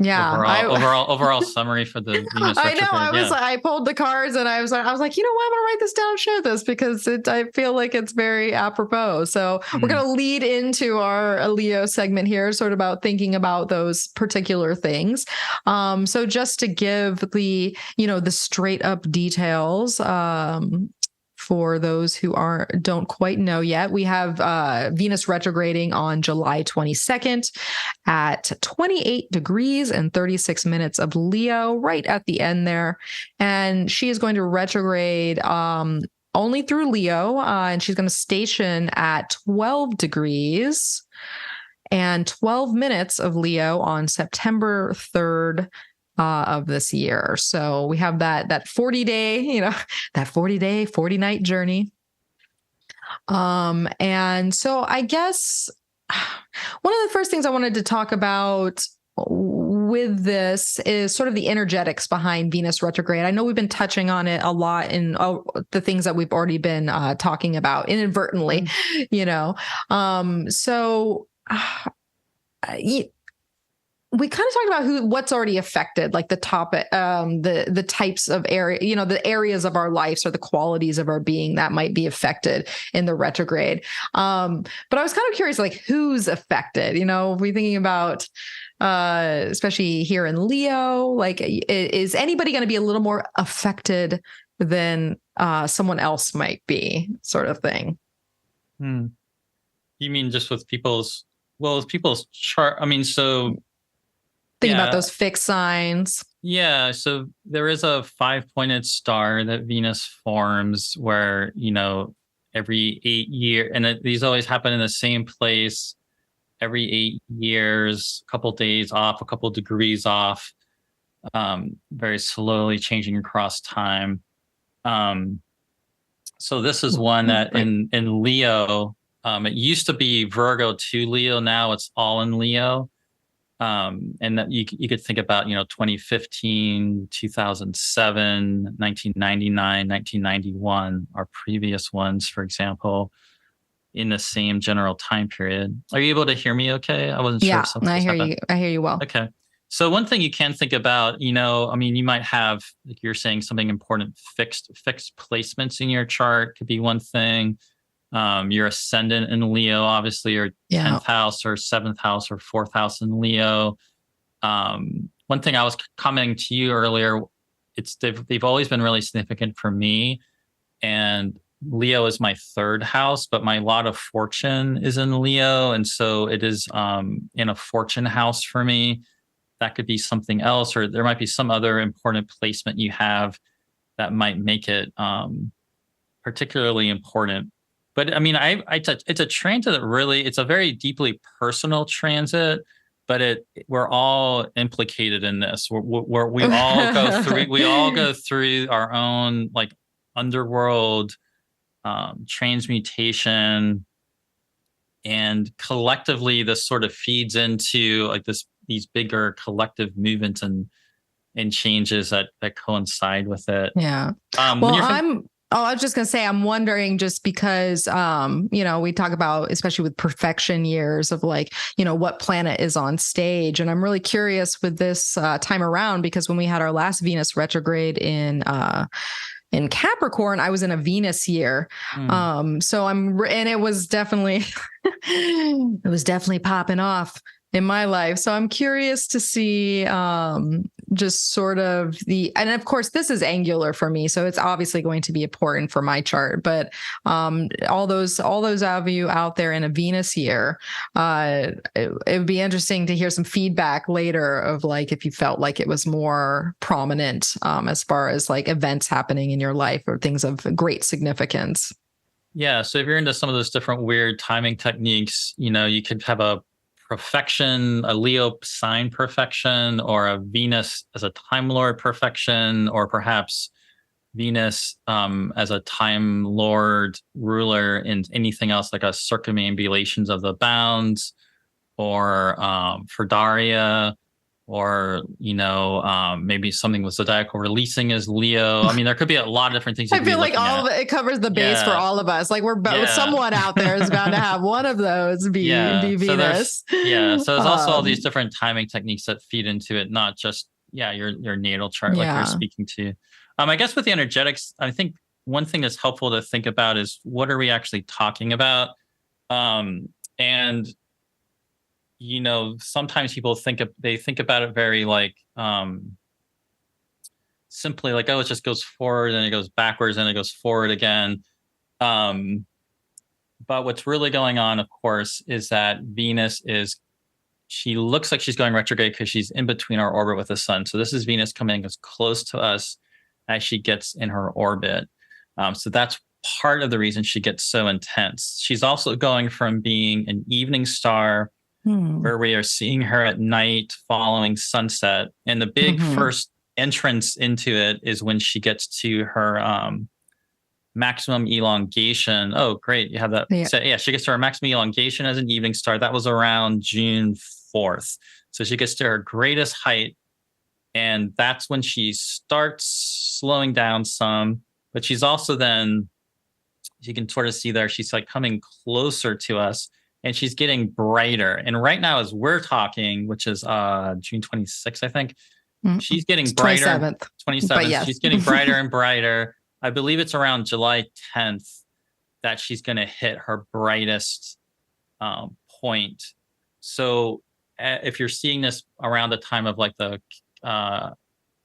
Overall summary for the Venus retrograde. I know. I pulled the cards and I was like, you know what? I'm gonna write this down and share this because I feel like it's very apropos. So we're gonna lead into our Leo segment here, sort of about thinking about those particular things. So just to give the straight up details, for those who don't quite know yet, we have Venus retrograding on July 22nd at 28 degrees and 36 minutes of Leo, right at the end there. And she is going to retrograde only through Leo, and she's going to station at 12 degrees and 12 minutes of Leo on September 3rd. Of this year. So we have that 40-day, that 40-day, 40-night journey. And so I guess one of the first things I wanted to talk about with this is sort of the energetics behind Venus retrograde. I know we've been touching on it a lot in the things that we've already been talking about inadvertently, we kind of talked about what's already affected, like the topic, the types of area, the areas of our lives or the qualities of our being that might be affected in the retrograde. But I was kind of curious, like who's affected? We're thinking about, especially here in Leo, like is anybody going to be a little more affected than someone else might be, sort of thing? You mean just with people's chart? I mean, so. Thinking about those fixed signs. Yeah. So there is a 5-pointed star that Venus forms where, every 8 years, and these always happen in the same place every 8 years, a couple days off, a couple degrees off, very slowly changing across time. So this is one that in Leo, it used to be Virgo to Leo. Now it's all in Leo. And that you could think about, 2015, 2007, 1999, 1991, our previous ones, for example, in the same general time period. Are you able to hear me okay? I wasn't sure. Yeah, I hear you. I hear you well. Okay. So one thing you can think about, you might have, like you're saying, something important, fixed placements in your chart could be one thing. Your ascendant in Leo, obviously, or 10th house or 7th house or 4th house in Leo. One thing I was commenting to you earlier, they've always been really significant for me. And Leo is my 3rd house, but my lot of fortune is in Leo. And so it is in a fortune house for me. That could be something else, or there might be some other important placement you have that might make it particularly important. But I mean, it's a transit that really, it's a very deeply personal transit, but we're all implicated in this. We all go through our own like underworld transmutation, and collectively this sort of feeds into like these bigger collective movements and changes that coincide with it. Yeah. I was just going to say, I'm wondering just because, we talk about, especially with perfection years of like, what planet is on stage. And I'm really curious with this time around, because when we had our last Venus retrograde in Capricorn, I was in a Venus year. And it was definitely, popping off in my life. So I'm curious to see just sort of and of course this is angular for me, so it's obviously going to be important for my chart, but all those of you out there in a Venus year, it would be interesting to hear some feedback later of like if you felt like it was more prominent as far as like events happening in your life or things of great significance. Yeah. So if you're into some of those different weird timing techniques, you could have a perfection, a Leo sign perfection, or a Venus as a Time Lord perfection, or perhaps Venus as a Time Lord ruler in anything else like a circumambulations of the bounds, or for Daria, or maybe something with zodiacal releasing as Leo. I mean, there could be a lot of different things. I feel like all of it covers the base for all of us. Like we're both someone out there is bound to have one of those be Venus. So there's also all these different timing techniques that feed into it, not just your natal chart like you're speaking to. I guess with the energetics, I think one thing that's helpful to think about is what are we actually talking about? And sometimes people think about it very like simply like, oh, it just goes forward and it goes backwards and it goes forward again. But what's really going on, of course, is that Venus she looks like she's going retrograde because she's in between our orbit with the sun. So this is Venus coming as close to us as she gets in her orbit. So that's part of the reason she gets so intense. She's also going from being an evening star where we are seeing her at night following sunset. And the big first entrance into it is when she gets to her maximum elongation. Oh, great. You have that. Yeah. So, she gets to her maximum elongation as an evening star. That was around June 4th. So she gets to her greatest height. And that's when she starts slowing down some. But she's also then, you can sort of see there, she's like coming closer to us. And she's getting brighter. And right now, as we're talking, which is June 26th, I think, she's getting brighter. 27th. Yes. She's getting brighter and brighter. I believe it's around July 10th that she's going to hit her brightest point. So if you're seeing this around the time of like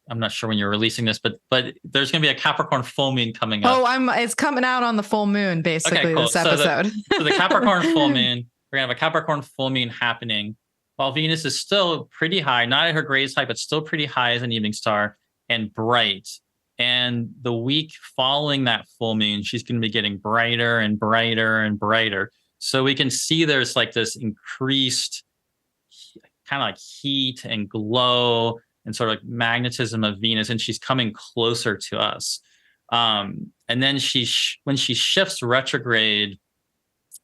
I'm not sure when you're releasing this, but there's going to be a Capricorn full moon coming up. Oh, it's coming out on the full moon, basically, okay, cool. This episode. So the Capricorn full moon, we're going to have a Capricorn full moon happening while Venus is still pretty high, not at her greatest height, but still pretty high as an evening star and bright. And the week following that full moon, she's going to be getting brighter and brighter and brighter. So we can see there's like this increased kind of like heat and glow and sort of like magnetism of Venus, and she's coming closer to us. And then when she shifts retrograde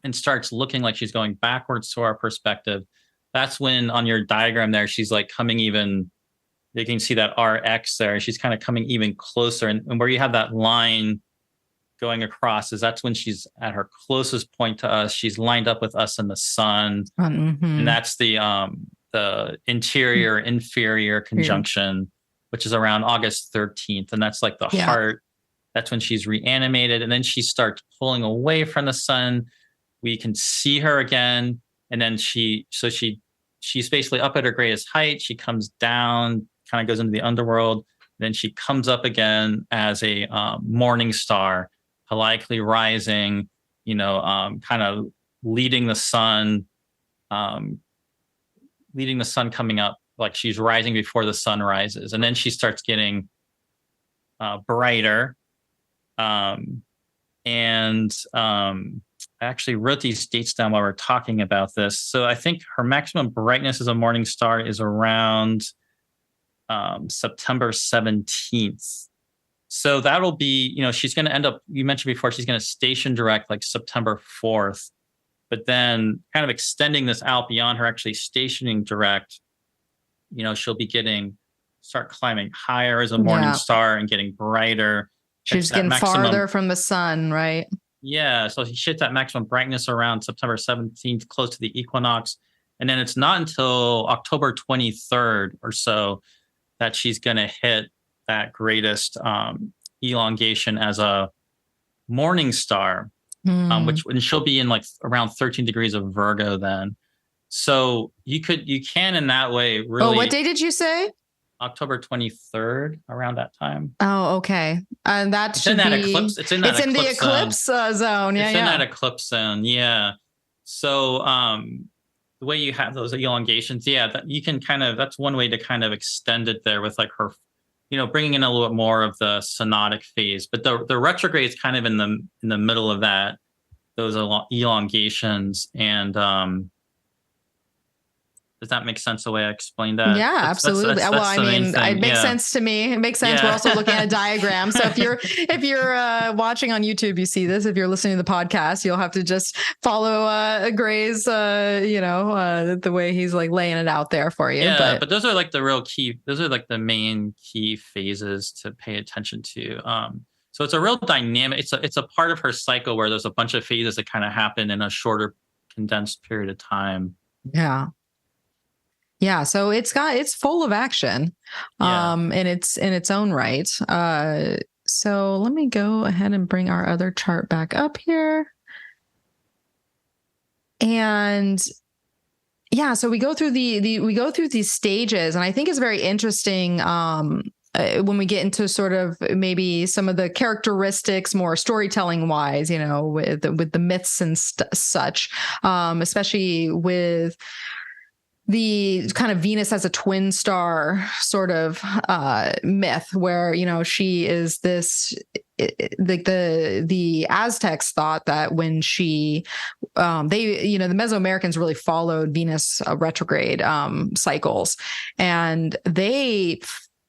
and starts looking like she's going backwards to our perspective, that's when on your diagram there, she's like coming even, you can see that RX there. She's kind of coming even closer. And where you have that line going across that's when she's at her closest point to us. She's lined up with us in the sun. And that's the interior-inferior conjunction, which is around August 13th. And that's like the heart. That's when she's reanimated. And then she starts pulling away from the sun. We can see her again. And then she's basically up at her greatest height. She comes down, kind of goes into the underworld. Then she comes up again as a morning star, likely rising, kind of leading the sun coming up, like she's rising before the sun rises. And then she starts getting brighter. I actually wrote these dates down while we're talking about this. So I think her maximum brightness as a morning star is around September 17th. So that'll be, she's going to end up, you mentioned before, she's going to station direct like September 4th, but then kind of extending this out beyond her actually stationing direct, she'll be start climbing higher as a morning star and getting brighter. She's getting farther from the sun, right? Yeah. So she hits that maximum brightness around September 17th, close to the equinox. And then it's not until October 23rd or so that she's going to hit that greatest elongation as a morning star, when she'll be in like around 13 degrees of Virgo then. So you can in that way really. Oh, what day did you say? October 23rd, around that time. Oh, okay. And that should be eclipse. It's in the eclipse zone. Yeah, it's in that eclipse zone. Yeah. So the way you have those elongations, that you can that's one way to kind of extend it there with like her, bringing in a little bit more of the synodic phase. But the retrograde is kind of in the middle of that, those elongations, and Does that make sense the way I explained that? Yeah, absolutely. Well, I mean, it makes sense to me. It makes sense. Yeah. We're also looking at a diagram. So if you're watching on YouTube, you see this. If you're listening to the podcast, you'll have to just follow Gray's, the way he's like laying it out there for you. Yeah, but those are like the real key. Those are like the main key phases to pay attention to. So it's a real dynamic. It's a part of her cycle where there's a bunch of phases that kind of happen in a shorter, condensed period of time. Yeah. Yeah, so it's full of action, in its own right. So let me go ahead and bring our other chart back up here. And yeah, so we go through these stages, and I think it's very interesting when we get into sort of maybe some of the characteristics more storytelling wise, with the myths and such, especially with the kind of Venus as a twin star sort of myth where, she is this, like the Aztecs thought that when she, the Mesoamericans really followed Venus retrograde cycles, and they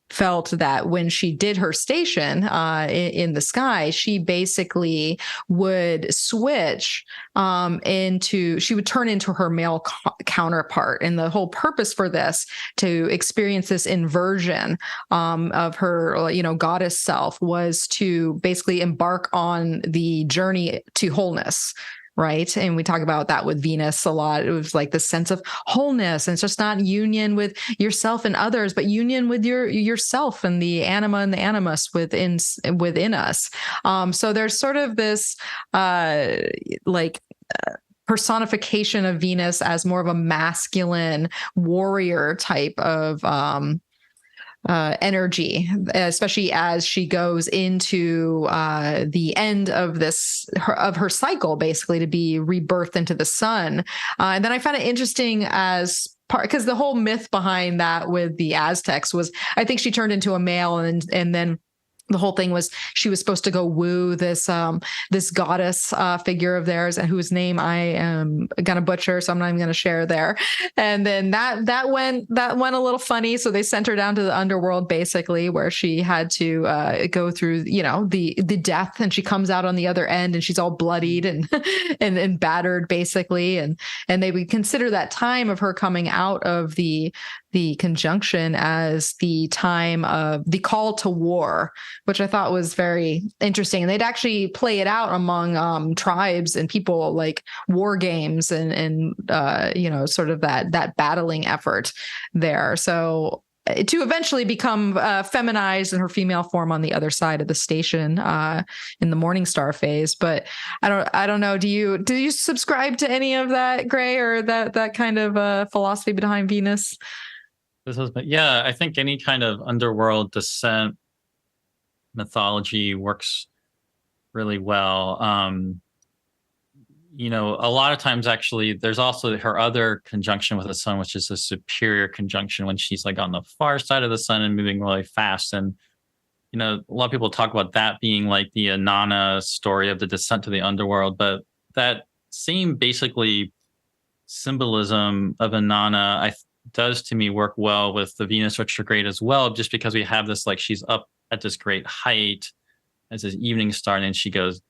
felt that when she did her station in the sky, she basically would switch she would turn into her male counterpart. And the whole purpose for this, to experience this inversion of her, goddess self, was to basically embark on the journey to wholeness. Right. And we talk about that with Venus a lot. It was like the sense of wholeness. And it's just not union with yourself and others, but union with yourself and the anima and the animus within us. So there's sort of this personification of Venus as more of a masculine warrior type of energy, especially as she goes into the end of her cycle, basically to be rebirthed into the sun. And then I found it interesting as part, because the whole myth behind that with the Aztecs was, I think she turned into a male, and then the whole thing was she was supposed to go woo this goddess figure of theirs, and whose name I am gonna butcher, so I'm not even gonna share there. And then that went a little funny. So they sent her down to the underworld, basically, where she had to go through the death, and she comes out on the other end, and she's all bloodied and and battered, basically. And they would consider that time of her coming out of the conjunction as the time of the call to war, which I thought was very interesting. And they'd actually play it out among tribes and people, like war games and sort of that battling effort there. So to eventually become feminized in her female form on the other side of the station in the morning star phase. But I don't know. Do you subscribe to any of that, Gray, or that kind of philosophy behind Venus? I think any kind of underworld descent mythology works really well. A lot of times, actually, there's also her other conjunction with the sun, which is a superior conjunction, when she's like on the far side of the sun and moving really fast. And, a lot of people talk about that being like the Inanna story of the descent to the underworld, but that same basically symbolism of Inanna, does to me work well with the Venus retrograde as well, just because we have this, like, she's up at this great height as this evening star, and then she goes,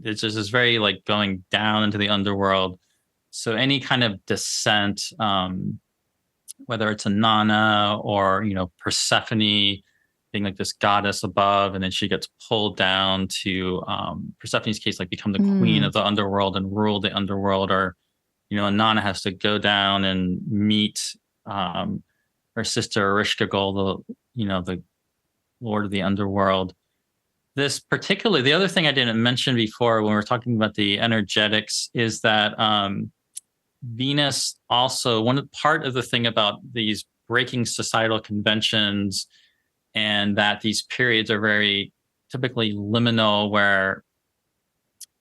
it's just this very like going down into the underworld. So any kind of descent, whether it's Inanna or, Persephone being like this goddess above, and then she gets pulled down to Persephone's case, like become the queen of the underworld and rule the underworld, or Inanna has to go down and meet her sister Ereshkigal, the lord of the underworld. This particularly, the other thing I didn't mention before when we were talking about the energetics is that Venus also, part of the thing about these breaking societal conventions, and that these periods are very typically liminal, where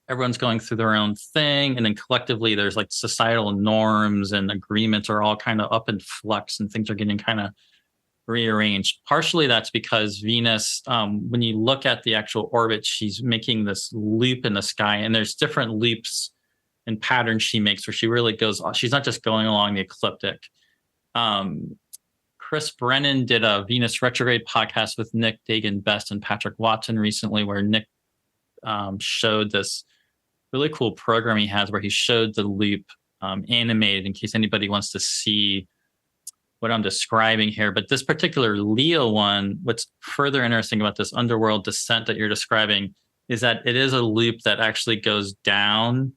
everyone's going through their own thing, and then collectively there's like societal norms and agreements are all kind of up in flux, and things are getting kind of rearranged. Partially that's because Venus, when you look at the actual orbit, she's making this loop in the sky, and there's different loops and patterns she makes where she really goes, she's not just going along the ecliptic. Chris Brennan did a Venus retrograde podcast with Nick Dagan Best and Patrick Watson recently, where Nick showed this really cool program he has where he showed the loop animated in case anybody wants to see what I'm describing here. But this particular Leo one, what's further interesting about this underworld descent that you're describing is that it is a loop that actually goes down.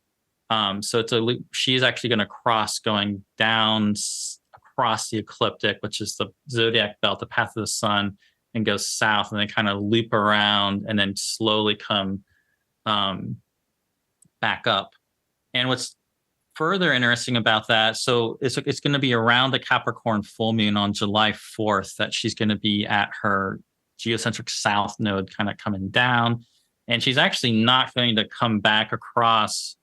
So it's a loop. She's actually going to cross going down across the ecliptic, which is the zodiac belt, the path of the sun, and goes south and then kind of loop around and then slowly come back up. And what's further interesting about that, so it's going to be around the Capricorn full moon on July 4th that she's going to be at her geocentric south node kind of coming down. And she's actually not going to come back across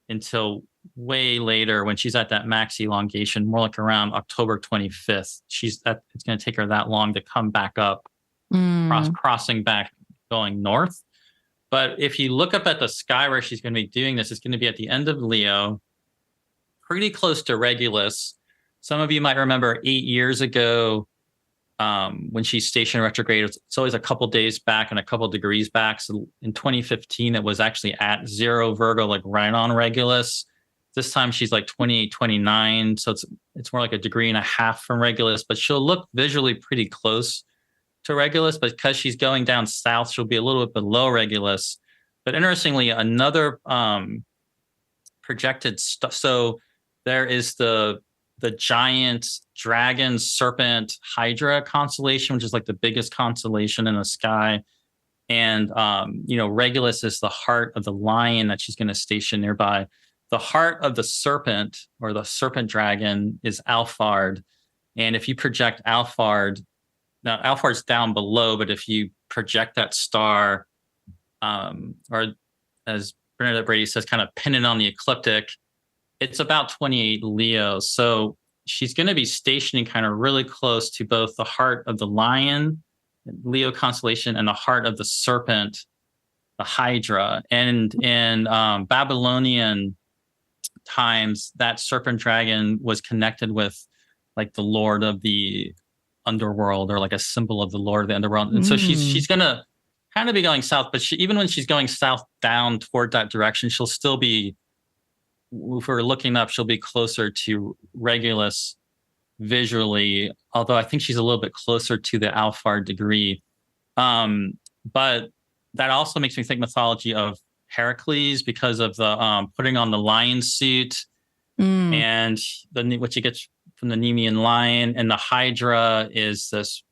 until way later when she's at that max elongation, more like around October 25th. It's going to take her that long to come back up, crossing back, going north. But if you look up at the sky where she's going to be doing this, it's going to be at the end of Leo, pretty close to Regulus. Some of you might remember 8 years ago when she's stationed retrograde, it's always a couple days back and a couple degrees back. So in 2015, it was actually at 0 Virgo, like right on Regulus. This time she's like 28, 29. So it's more like 1.5 degrees from Regulus, but she'll look visually pretty close to Regulus. But because she's going down south, she'll be a little bit below Regulus. But interestingly, another projected stuff. So there is the giant dragon, serpent, Hydra constellation, which is like the biggest constellation in the sky. And, Regulus is the heart of the lion that she's going to station nearby. The heart of the serpent or the serpent dragon is Alphard. And if you project Alphard, now Alphard's down below, but if you project that star, or as Bernadette Brady says, kind of pin it on the ecliptic, it's about 28 Leo. So she's going to be stationing kind of really close to both the heart of the lion, Leo constellation, and the heart of the serpent, the Hydra. And in Babylonian times, that serpent dragon was connected with like the Lord of the underworld, or like a symbol of the Lord of the underworld. And so she's going to kind of be going south, but even when she's going south down toward that direction, she'll still be, if we're looking up, she'll be closer to Regulus visually, although I think she's a little bit closer to the Alphard degree. But that also makes me think mythology of Heracles because of the putting on the lion suit and what you get from the Nemean lion. And the Hydra is this,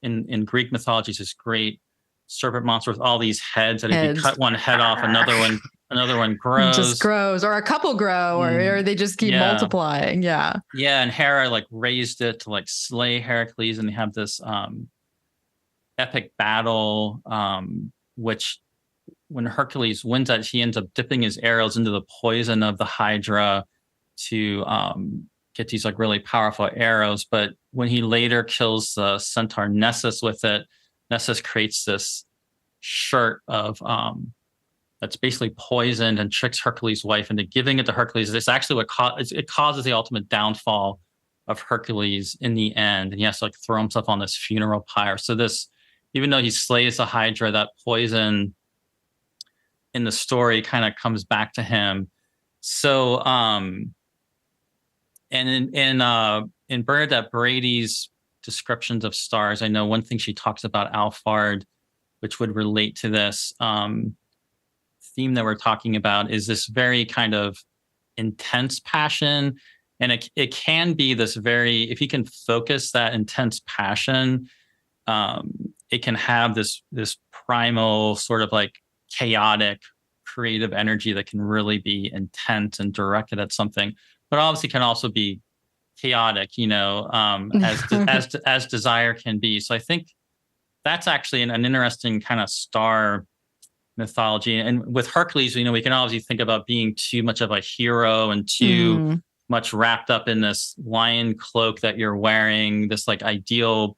in Greek mythology, is this great serpent monster with all these heads that if you cut one head off, another one grows. Just grows, or a couple grow, or they just keep multiplying. Yeah. Yeah. And Hera like raised it to like slay Heracles, and they have this epic battle, which when Hercules wins that, he ends up dipping his arrows into the poison of the Hydra to get these like really powerful arrows. But when he later kills the centaur Nessus with it, Nessus creates this shirt of that's basically poisoned and tricks Hercules' wife into giving it to Hercules. It's actually it causes the ultimate downfall of Hercules in the end, and he has to like throw himself on this funeral pyre. So this, even though he slays the Hydra, that poison in the story kind of comes back to him. So, and in Bernadette Brady's descriptions of stars, I know one thing she talks about Alphard, which would relate to this theme that we're talking about, is this very kind of intense passion. And it can be this very, if you can focus that intense passion, it can have this primal sort of like chaotic creative energy that can really be intense and directed at something, but obviously can also be chaotic, as desire can be. So I think that's actually an interesting kind of star mythology. And with Hercules, we can obviously think about being too much of a hero and too much wrapped up in this lion cloak that you're wearing, this like ideal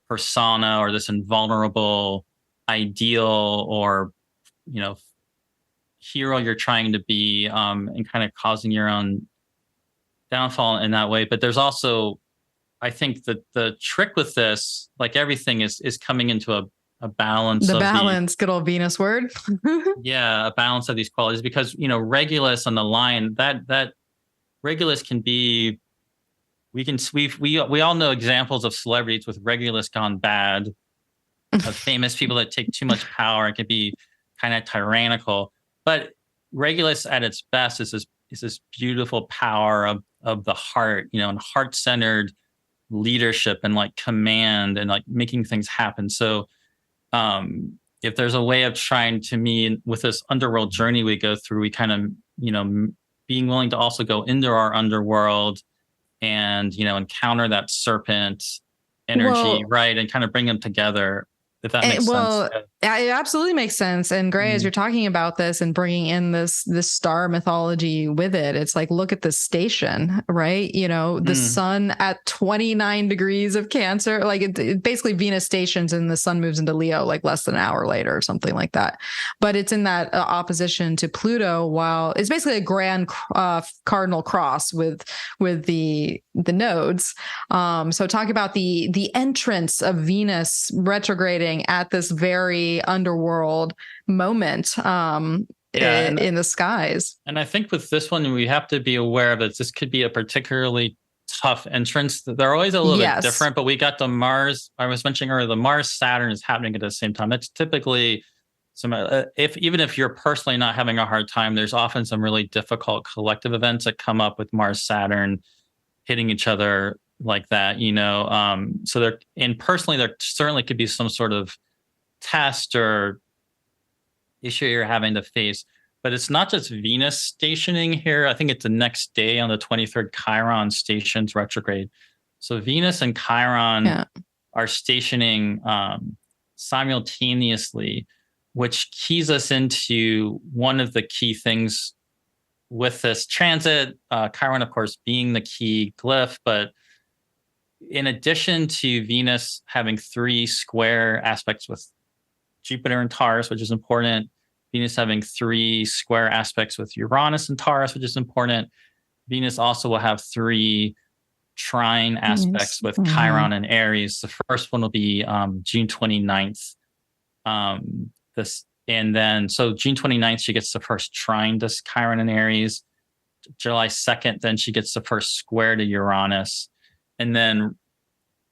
persona, or this invulnerable ideal, or hero you're trying to be, and kind of causing your own downfall in that way. But there's also I think that the trick with this, like everything, is coming into a balance The of balance, good old Venus word. a balance of these qualities, because Regulus on the line, that Regulus can be, we all know examples of celebrities with Regulus gone bad, of famous people that take too much power and can be kind of tyrannical. But Regulus at its best is this beautiful power of the heart, and heart-centered leadership and like command and like making things happen. So if there's a way of trying to me with this underworld journey we go through, we kind of, being willing to also go into our underworld and, encounter that serpent energy, right? And kind of bring them together, if that makes sense. It absolutely makes sense. And Gray, as you're talking about this and bringing in this star mythology with it, it's like, look at the station, right? The sun at 29 degrees of Cancer, like it basically Venus stations and the sun moves into Leo like less than an hour later or something like that. But it's in that opposition to Pluto, while it's basically a grand cardinal cross with the nodes. So talk about the entrance of Venus retrograding at this very underworld moment in the skies. And I think with this one, we have to be aware that this could be a particularly tough entrance. They're always a little bit different, but we got the Mars, I was mentioning earlier, the Mars Saturn is happening at the same time. That's typically even if you're personally not having a hard time, there's often some really difficult collective events that come up with Mars Saturn hitting each other like that, so personally there certainly could be some sort of test or issue you're having to face. But it's not just Venus stationing here. I think it's the next day on the 23rd, Chiron stations retrograde. So Venus and Chiron are stationing simultaneously, which keys us into one of the key things with this transit. Chiron, of course, being the key glyph, but in addition to Venus having 3 square aspects with Jupiter and Taurus, which is important, Venus having 3 square aspects with Uranus and Taurus, which is important, Venus also will have 3 trine aspects with Chiron and Aries. The first one will be June 29th. And then, so June 29th, she gets the first trine to Chiron and Aries. July 2nd, then she gets the first square to Uranus. And then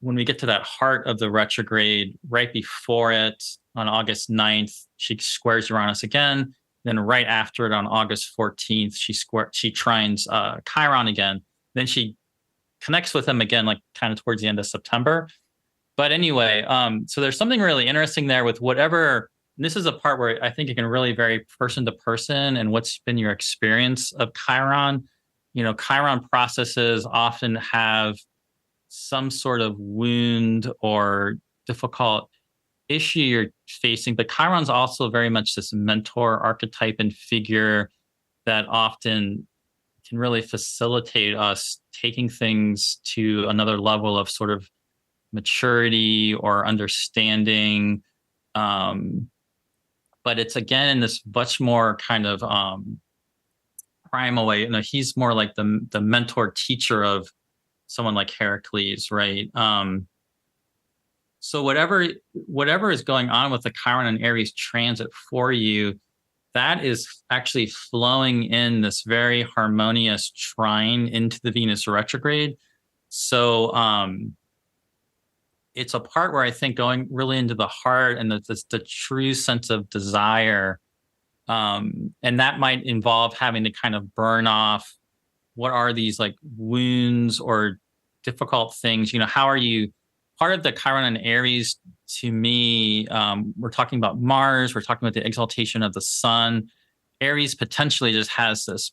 when we get to that heart of the retrograde, right before it, on August 9th, she squares Uranus again. Then right after it, on August 14th, she trines Chiron again. Then she connects with him again, like kind of towards the end of September. But anyway, so there's something really interesting there with whatever. This is a part where I think it can really vary person to person and what's been your experience of Chiron. Chiron processes often have some sort of wound or difficult issue you're facing, but Chiron's also very much this mentor archetype and figure that often can really facilitate us taking things to another level of sort of maturity or understanding. But it's again in this much more kind of primal way. He's more like the mentor teacher of someone like Heracles, right? So whatever is going on with the Chiron and Aries transit for you, that is actually flowing in this very harmonious trine into the Venus retrograde. So it's a part where I think going really into the heart and the true sense of desire, and that might involve having to kind of burn off what are these like wounds or difficult things. How are you? Part of the Chiron and Aries, to me, we're talking about Mars, we're talking about the exaltation of the sun. Aries potentially just has this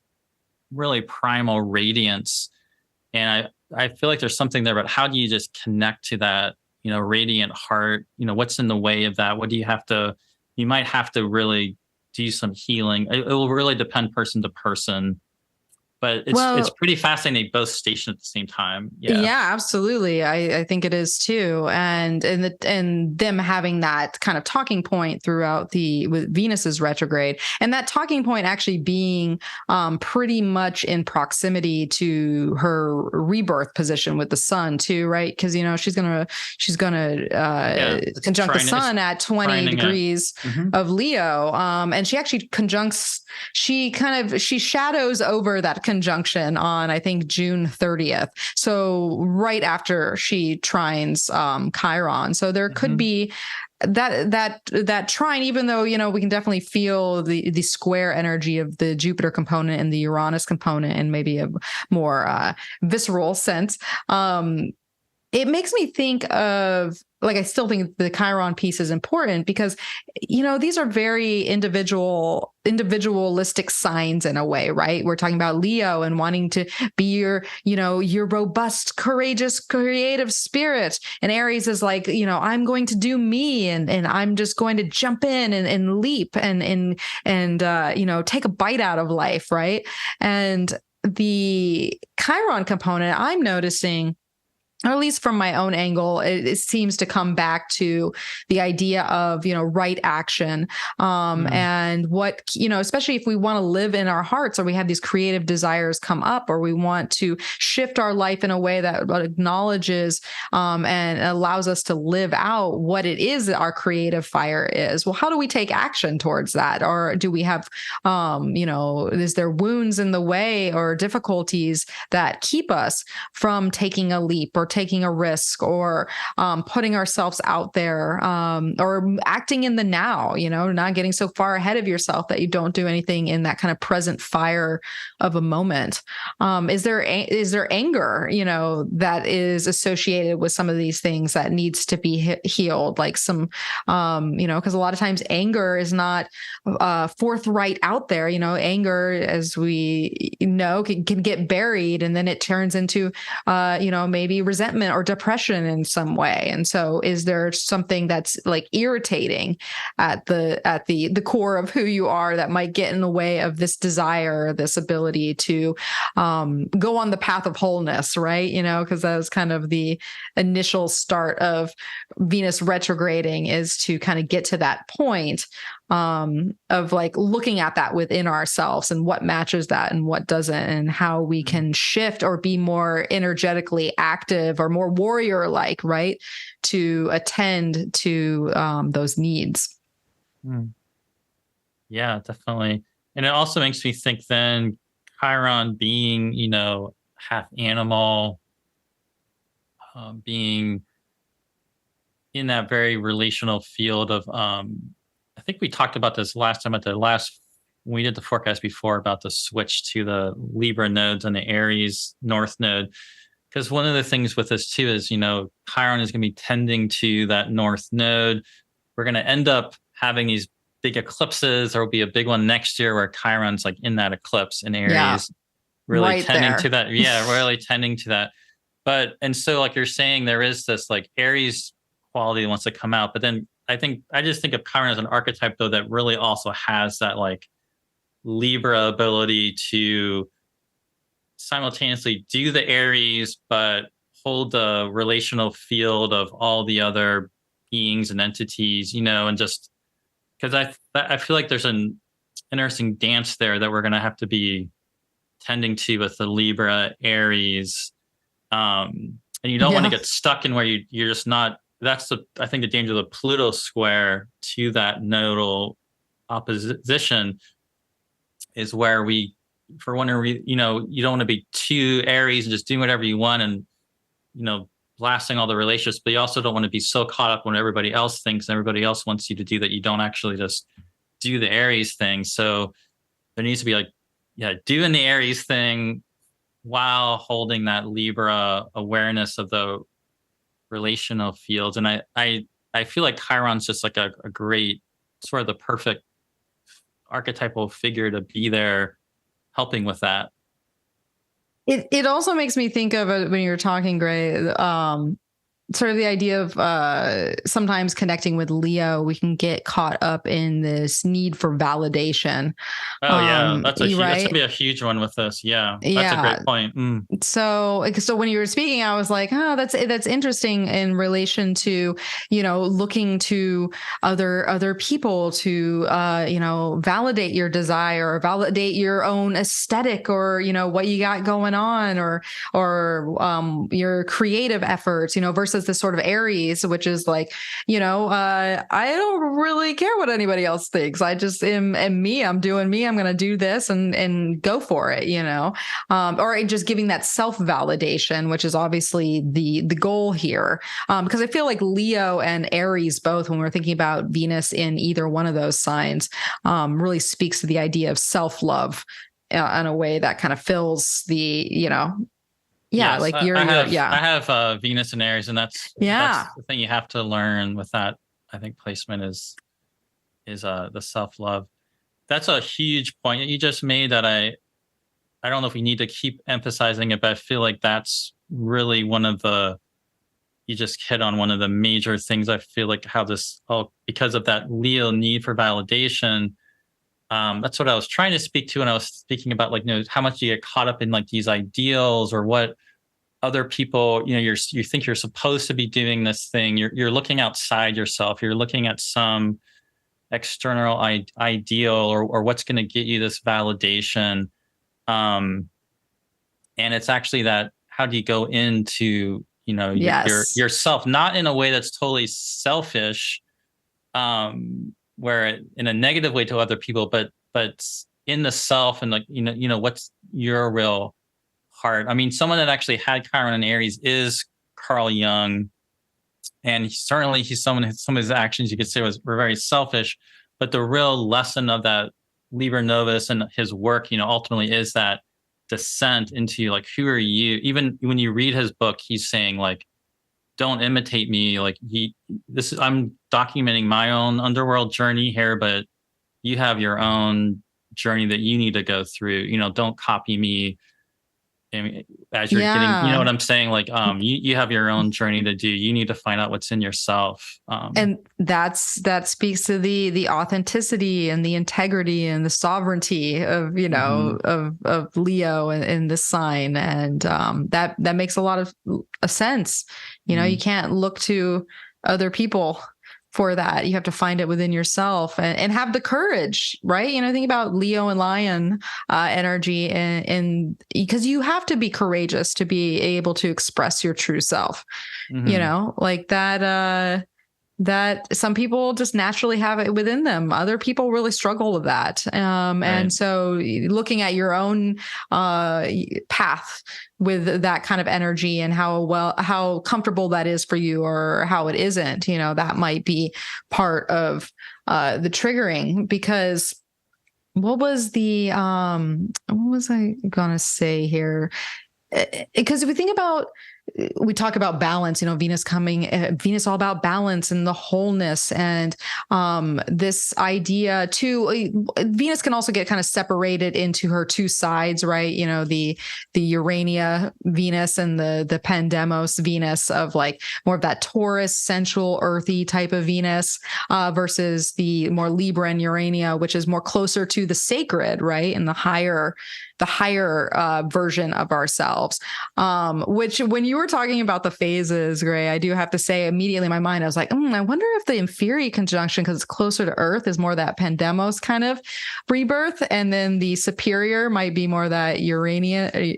really primal radiance. And I feel like there's something there, but how do you just connect to that, radiant heart? What's in the way of that? What do you might have to really do some healing. It will really depend person to person. but it's pretty fascinating. Both stationed at the same time. Yeah, absolutely. I think it is too. And them having that kind of talking point throughout with Venus's retrograde, and that talking point actually being pretty much in proximity to her rebirth position with the sun too, right? Because she's gonna conjunct the sun at 20 degrees of Leo, and she actually she shadows over that conjunction on, I think, June 30th. So right after she trines Chiron. So there could be that trine, even though, we can definitely feel the square energy of the Jupiter component and the Uranus component in maybe a more visceral sense. It makes me think of, I still think the Chiron piece is important because, these are very individualistic signs in a way, right? We're talking about Leo and wanting to be your robust, courageous, creative spirit. And Aries is like, I'm going to do me and I'm just going to jump in and leap and take a bite out of life, right? And the Chiron component, I'm noticing, or at least from my own angle, it seems to come back to the idea of, right action. And what, especially if we want to live in our hearts, or we have these creative desires come up, or we want to shift our life in a way that acknowledges and allows us to live out what it is that our creative fire is. Well, how do we take action towards that? Or do we have, is there wounds in the way or difficulties that keep us from taking a leap or taking a risk or putting ourselves out there or acting in the now, not getting so far ahead of yourself that you don't do anything in that kind of present fire of a moment. Is there anger, that is associated with some of these things that needs to be healed? Like some, because a lot of times anger is not forthright out there. Anger, as we know, can get buried, and then it turns into, maybe resentment or depression in some way. And so is there something that's like irritating at the core of who you are that might get in the way of this desire, this ability to go on the path of wholeness, right? Because that was kind of the initial start of Venus retrograding, is to kind of get to that point of like looking at that within ourselves and what matches that and what doesn't, and how we can shift or be more energetically active or more warrior-like, right, to attend to those needs. Yeah, definitely. And it also makes me think then Chiron being, half animal, being in that very relational field of, I think we talked about this last time when we did the forecast before, about the switch to the Libra nodes and the Aries North node. Because one of the things with this too is, Chiron is going to be tending to that North node. We're going to end up having these big eclipses. There will be a big one next year where Chiron's like in that eclipse in Aries, really right tending there to that. Yeah, really tending to that. And so like you're saying, there is this like Aries quality that wants to come out, but then I just think of Chiron as an archetype though that really also has that like Libra ability to simultaneously do the Aries, but hold the relational field of all the other beings and entities, and just because I feel like there's an interesting dance there that we're going to have to be tending to with the Libra Aries. And you don't want to get stuck in where you're just not. That's I think the danger of the Pluto square to that nodal opposition is where you don't want to be too Aries and just doing whatever you want and, blasting all the relationships, but you also don't want to be so caught up when everybody else thinks and everybody else wants you to do that you don't actually just do the Aries thing. So there needs to be doing the Aries thing while holding that Libra awareness of the relational fields. And I feel like Chiron's just like a great sort of the perfect archetypal figure to be there helping with that. It also makes me think of when you were talking, Gray, sort of the idea of sometimes connecting with Leo, we can get caught up in this need for validation. Oh yeah, that's right? gonna be a huge one with this. Yeah, that's Yeah. a great point. So when you were speaking, I was like, oh, that's interesting in relation to, looking to other people to, validate your desire, or validate your own aesthetic, or, what you got going on, or your creative efforts, versus this sort of Aries, which is like, I don't really care what anybody else thinks. I just am me. I'm doing me. I'm going to do this and go for it, or just giving that self-validation, which is obviously the goal here. Because I feel like Leo and Aries both, when we're thinking about Venus in either one of those signs, really speaks to the idea of self-love in a way that kind of fills the, Yes, like I have Venus and Aries, and that's the thing you have to learn with that. I think placement is the self-love. That's a huge point that you just made that I don't know if we need to keep emphasizing it, but I feel like that's really you just hit on one of the major things. I feel like how because of that Leo need for validation, that's what I was trying to speak to when I was speaking about, like, how much you get caught up in like these ideals, or what other people, you think you're supposed to be doing this thing. You're looking outside yourself. You're looking at some external ideal, or what's going to get you this validation. And it's actually that, how do you go into, yourself, not in a way that's totally selfish, where in a negative way to other people, but in the self, and like, what's your real heart. I mean, someone that actually had Chiron and Aries is Carl Jung. And certainly some of his actions you could say were very selfish, but the real lesson of that Liber Novus and his work, ultimately is that descent into like, who are you? Even when you read his book, he's saying like, don't imitate me. Like I'm documenting my own underworld journey here, but you have your own journey that you need to go through. Don't copy me. As you're getting, what I'm saying? Like, you have your own journey to do. You need to find out what's in yourself. And that speaks to the authenticity and the integrity and the sovereignty of, of Leo in this sign. And that makes a lot of sense. You can't look to other people for that. You have to find it within yourself and have the courage, right? Think about Leo and Lion energy, and because you have to be courageous to be able to express your true self, like that, that some people just naturally have it within them. Other people really struggle with that. Right. And so looking at your own path with that kind of energy and how comfortable that is for you, or how it isn't, that might be part of the triggering. Because what was I gonna say here? Because if we think about, we talk about balance, Venus all about balance and the wholeness, and this idea too. Venus can also get kind of separated into her two sides, right? The Urania Venus and the Pandemos Venus, of like more of that Taurus, sensual, earthy type of Venus, versus the more Libra and Urania, which is more closer to the sacred, right? And the higher version of ourselves. Which, when you were talking about the phases, Gray, I do have to say immediately in my mind, I was like, I wonder if the Inferi conjunction, because it's closer to Earth, is more that Pandemos kind of rebirth, and then the Superior might be more that Urania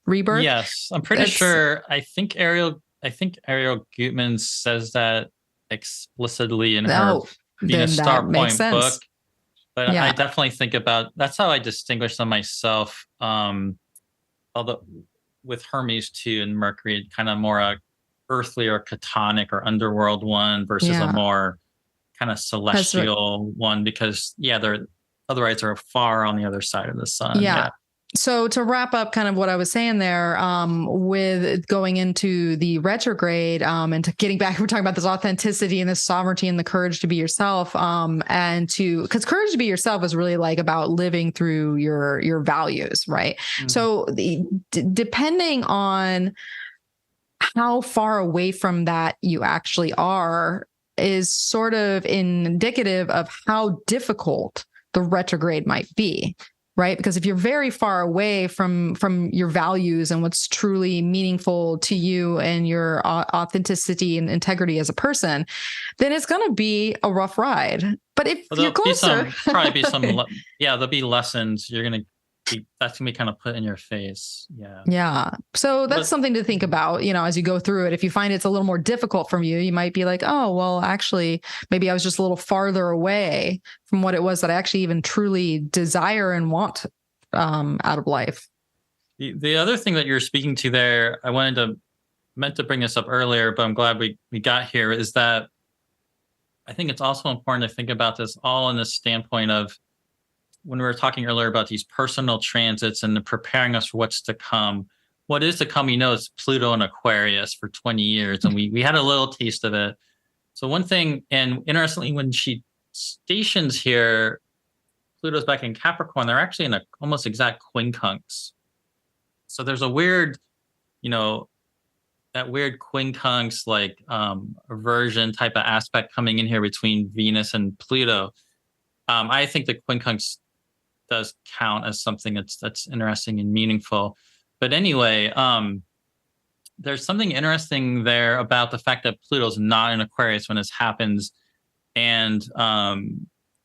rebirth. Yes, I'm pretty sure. I think Ariel Gutman says that explicitly in her Venus Star Point book. But I definitely think about, that's how I distinguish them myself. Although with Hermes too and Mercury, kind of more a earthly or chthonic or underworld one versus a more kind of celestial one, because they're otherwise they're far on the other side of the sun. Yeah. So to wrap up kind of what I was saying there, with going into the retrograde, and to getting back, we're talking about this authenticity and this sovereignty and the courage to be yourself, because courage to be yourself is really like about living through your values, right? Mm-hmm. So depending on how far away from that you actually are is sort of indicative of how difficult the retrograde might be, right? Because if you're very far away from your values and what's truly meaningful to you and your authenticity and integrity as a person, then it's going to be a rough ride. But if you're closer, there'll be lessons that's gonna be kind of put in your face. Yeah. So that's something to think about, as you go through it. If you find it's a little more difficult from you, you might be like, oh, well, actually, maybe I was just a little farther away from what it was that I actually even truly desire and want out of life. The other thing that you're speaking to there, meant to bring this up earlier, but I'm glad we got here, is that I think it's also important to think about this all in the standpoint of, when we were talking earlier about these personal transits and preparing us for what's to come, what is to come, is Pluto in Aquarius for 20 years. And we had a little taste of it. So one thing, and interestingly, when she stations here, Pluto's back in Capricorn, they're actually in a almost exact quincunx. So there's a weird, that weird quincunx, like aversion type of aspect coming in here between Venus and Pluto. I think the quincunx does count as something that's interesting and meaningful. But anyway, there's something interesting there about the fact that Pluto's not in Aquarius when this happens. And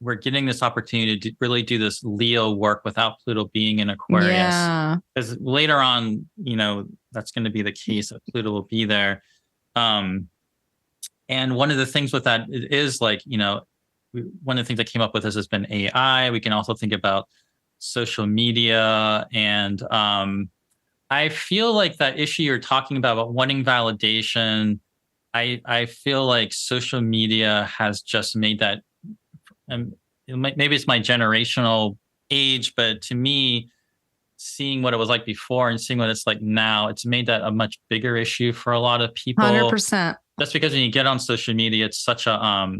we're getting this opportunity to really do this Leo work without Pluto being in Aquarius. Yeah. Because later on, that's going to be the case, that Pluto will be there. And one of the things with that is like, one of the things that came up with this has been AI. We can also think about social media. And I feel like that issue you're talking about wanting validation, I feel like social media has just made that, maybe it's my generational age, but to me, seeing what it was like before and seeing what it's like now, it's made that a much bigger issue for a lot of people. 100%. That's because when you get on social media, it's such a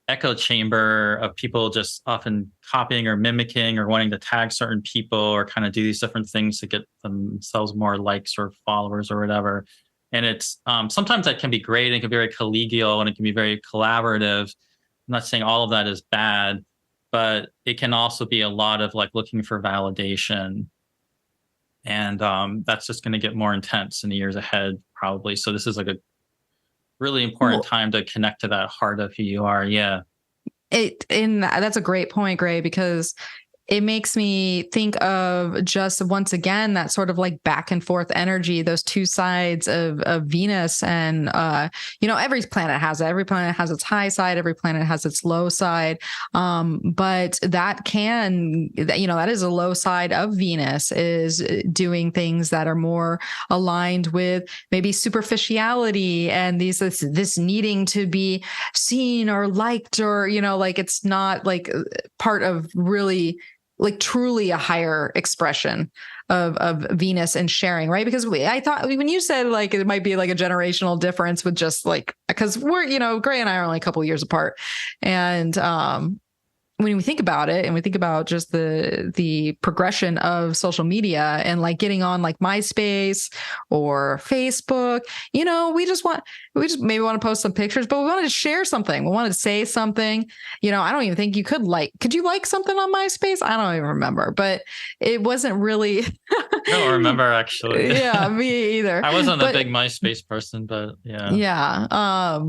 echo chamber of people just often copying or mimicking or wanting to tag certain people or kind of do these different things to get themselves more likes or followers or whatever. And it's sometimes that can be great and it can be very collegial and it can be very collaborative. I'm not saying all of that is bad, but it can also be a lot of like looking for validation. And that's just going to get more intense in the years ahead, probably. So this is like a really important time to connect to that heart of who you are. Yeah. And that's a great point, Gray, because it makes me think of just once again that sort of like back and forth energy, those two sides of Venus. And every planet has it. Every planet has its high side, every planet has its low side. But that is a low side of Venus, is doing things that are more aligned with maybe superficiality and this needing to be seen or liked, or like it's not like part of really like truly a higher expression of Venus and sharing, right? Because I thought when you said like it might be like a generational difference with just like, because we're, Gray and I are only a couple of years apart. And when we think about it and we think about just the progression of social media and like getting on like MySpace or Facebook, we just maybe want to post some pictures, but we wanted to share something. We wanted to say something. I don't even think you could you like something on MySpace? I don't even remember, but it wasn't really. I don't remember actually. Yeah, me either. I wasn't a big MySpace person, but yeah. Yeah.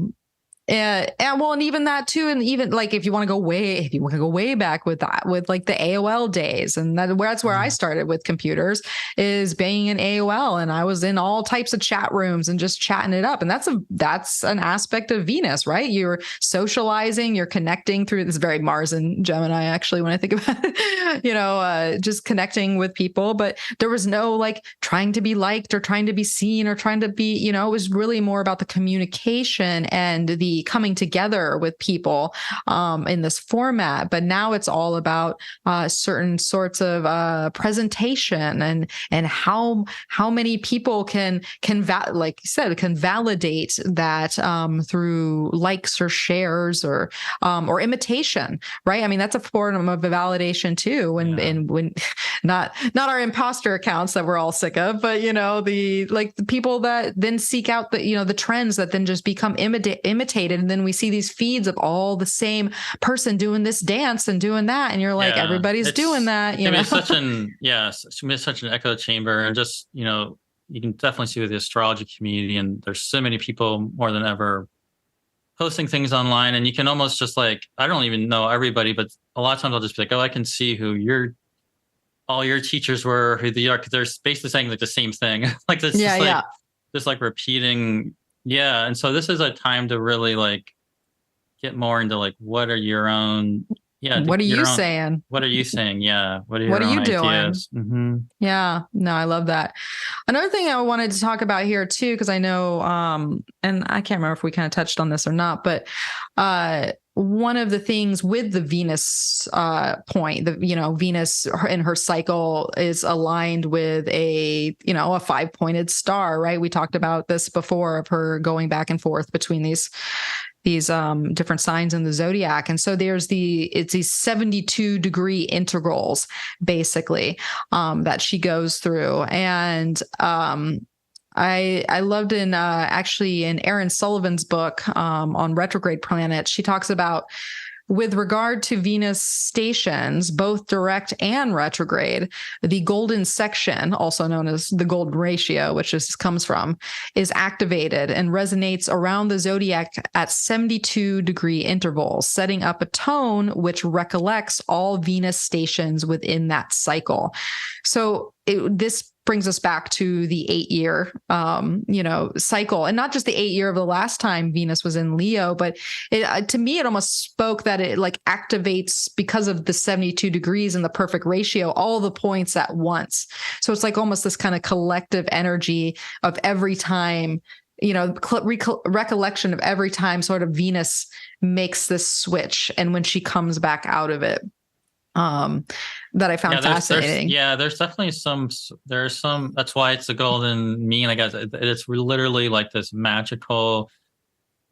And even that too, and even like if you want to go way back with that, with like the AOL days, and that's where I started with computers, is being in AOL, and I was in all types of chat rooms and just chatting it up, and that's an aspect of Venus, right? You're socializing, you're connecting through this, very Mars and Gemini actually when I think about it, just connecting with people, but there was no like trying to be liked or trying to be seen or trying to be, it was really more about the communication and the be coming together with people in this format, but now it's all about certain sorts of presentation and how many people can like you said, can validate that through likes or shares or imitation, right? I mean, that's a form of validation too. When not our imposter accounts that we're all sick of, but the people that then seek out the trends that then just become imitated, and then we see these feeds of all the same person doing this dance and doing that, and you're like, everybody's doing that. It's such an echo chamber, and just you can definitely see with the astrology community, and there's so many people more than ever posting things online, and you can almost just like, I don't even know everybody, but a lot of times I'll just be like, oh, I can see who all your teachers were, who they are, because they're basically saying like the same thing. Like this, just like repeating. Yeah. And so this is a time to really like get more into like, what are your own, what are you saying? What are you saying? Yeah. What are you doing? Mm-hmm. Yeah. No, I love that. Another thing I wanted to talk about here too, because I know, and I can't remember if we kind of touched on this or not, but one of the things with the Venus point, Venus in her cycle is aligned with a 5-pointed star, right? We talked about this before of her going back and forth between these different signs in the zodiac. And so it's these 72-degree integrals basically that she goes through. And I loved actually in Erin Sullivan's book on retrograde planets, she talks about, with regard to Venus stations, both direct and retrograde, the golden section, also known as the golden ratio, which this comes from, is activated and resonates around the zodiac at 72-degree intervals, setting up a tone which recollects all Venus stations within that cycle. So this brings us back to the 8-year, cycle, and not just the 8-year of the last time Venus was in Leo, but to me, it almost spoke that it like activates, because of the 72 degrees and the perfect ratio, all the points at once. So it's like almost this kind of collective energy of every time, recollection of every time sort of Venus makes this switch, and when she comes back out of it. That I found fascinating. There's definitely there's some, that's why it's the golden mean, I guess. It's literally like this magical,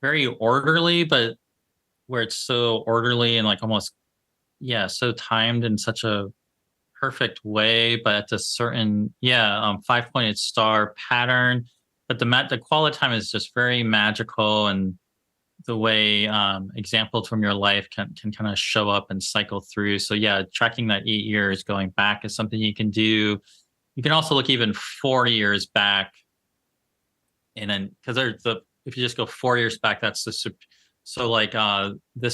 very orderly, but where it's so orderly and like almost, so timed in such a perfect way, but at a certain, 5-pointed star pattern. But the quality time is just very magical, and the way examples from your life can kind of show up and cycle through. So tracking that 8 years going back is something you can do. You can also look even 4 years back, and then because if you just go 4 years back, that's this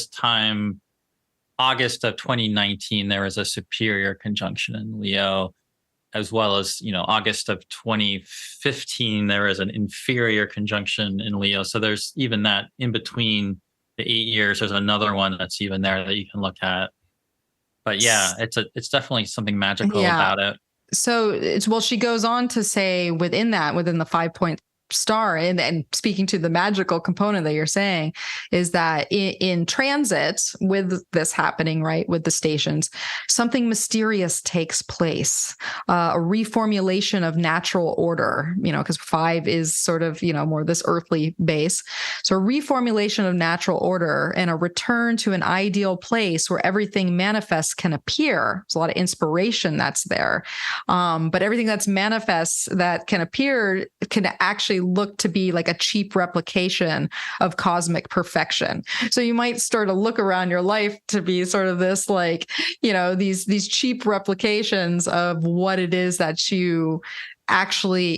time, August of 2019, there was a superior conjunction in Leo, as well as, August of 2015, there is an inferior conjunction in Leo. So there's even that in between the 8 years, there's another one that's even there that you can look at. But it's definitely something magical about it. So she goes on to say within the 5-point star, and speaking to the magical component that you're saying, is that in transit with this happening, right, with the stations, something mysterious takes place, a reformulation of natural order, because 5 is sort of, more this earthly base. So a reformulation of natural order and a return to an ideal place where everything manifests can appear. There's a lot of inspiration that's there. But everything that's manifests that can appear can actually look to be like a cheap replication of cosmic perfection. So you might start to look around your life to be sort of this like, these cheap replications of what it is that you actually,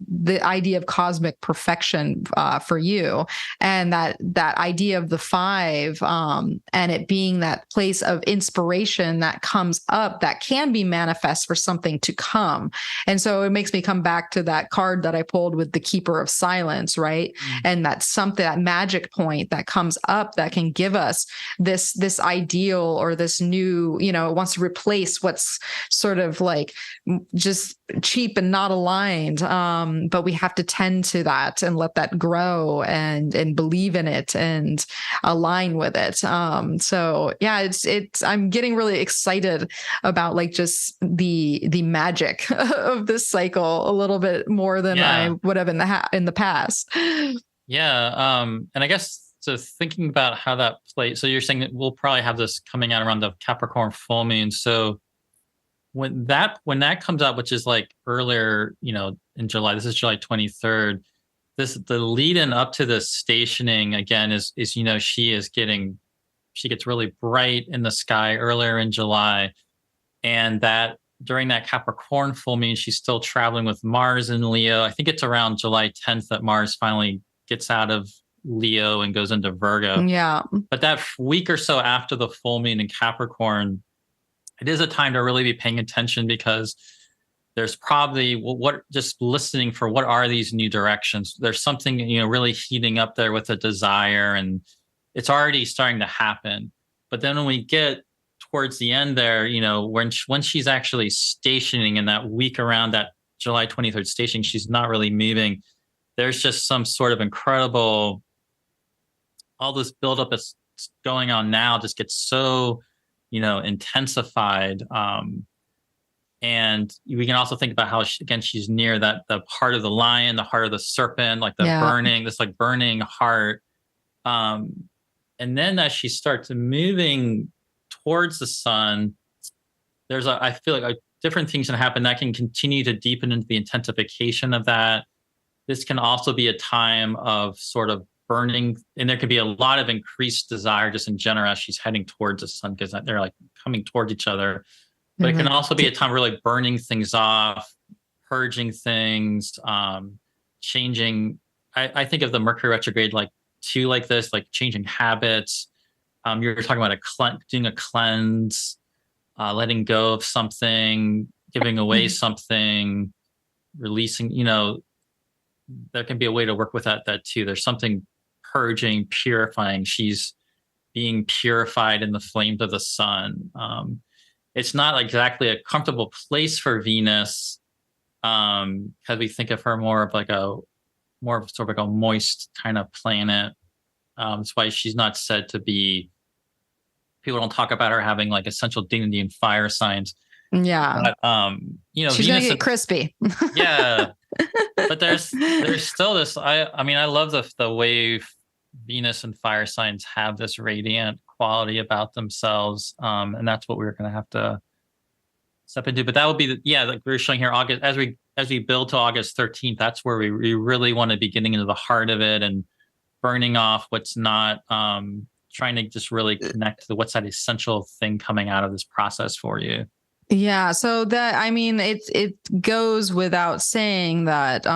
the idea of cosmic perfection for you, and that idea of the 5 and it being that place of inspiration that comes up that can be manifest for something to come. And so it makes me come back to that card that I pulled with the Keeper of Silence, right? Mm-hmm. And that's something, that magic point that comes up that can give us this ideal or this new, it wants to replace what's sort of like just cheap and not not aligned. But we have to tend to that and let that grow and believe in it and align with it. So yeah, it's I'm getting really excited about like just the magic of this cycle a little bit more than I would have in the past. Yeah. And I guess so thinking about how that plays, so you're saying that we'll probably have this coming out around the Capricorn full moon. So when that comes out, which is like earlier, in July, this is July 23rd, the lead in up to the stationing again is she gets really bright in the sky earlier in July. And that during that Capricorn full moon, she's still traveling with Mars in Leo. I think it's around July 10th that Mars finally gets out of Leo and goes into Virgo. Yeah. But that week or so after the full moon in Capricorn, it is a time to really be paying attention, because there's probably just listening for what are these new directions. There's something, really heating up there with a desire, and it's already starting to happen. But then when we get towards the end there, when she's actually stationing in that week around that July 23rd stationing, she's not really moving. There's just some sort of incredible, all this buildup that's going on now just gets so, intensified. And we can also think about how, she's near the heart of the lion, the heart of the serpent, like the burning heart. And then as she starts moving towards the sun, I feel like different things can happen that can continue to deepen into the intensification of that. This can also be a time of sort of burning, and there could be a lot of increased desire just in general as she's heading towards the sun, because they're like coming towards each other. But it can also be a time really burning things off, purging things, changing. I think of the Mercury retrograde like this, like changing habits. You're talking about doing a cleanse, letting go of something, giving away something, releasing, there can be a way to work with that too. There's something purging, purifying. She's being purified in the flames of the sun. It's not exactly a comfortable place for Venus, because we think of her more of sort of like a moist kind of planet. That's why she's not said to be, people don't talk about her having like essential dignity in fire signs. Yeah. But, she's Venus gonna get crispy. Yeah. But there's still this, I love the way Venus and fire signs have this radiant quality about themselves. And that's what we're going to have to step into. But that would be like we were showing here, August, as we build to August 13th, that's where we really want to be getting into the heart of it and burning off what's not, trying to just really connect to what's that essential thing coming out of this process for you. Yeah. So it goes without saying that,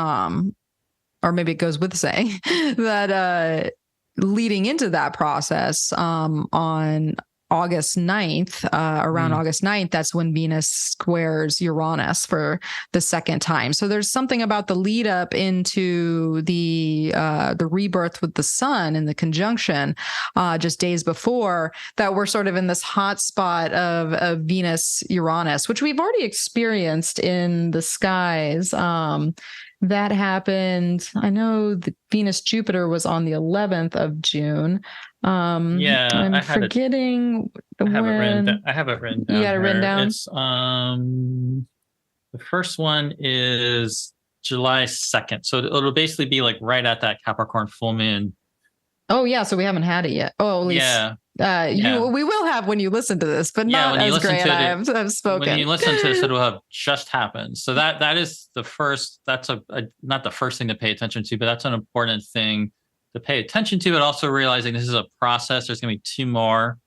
or maybe it goes with saying that, leading into that process, on August 9th, around August 9th, that's when Venus squares Uranus for the second time. So there's something about the lead up into the rebirth with the sun and the conjunction, just days before, that we're sort of in this hot spot of Venus Uranus, which we've already experienced in the skies. That happened. I know the Venus Jupiter was on the 11th of June. I'm forgetting when. I have it written down. You got it written down? It's the first one is July 2nd. So it'll basically be like right at that Capricorn full moon. Oh yeah, so we haven't had it yet. Oh, at least we will have when you listen to this, but not as Gray and I have spoken. When you listen to this, it will have just happened. So that is the first. That's not the first thing to pay attention to, but that's an important thing to pay attention to. But also realizing this is a process. There's going to be two more.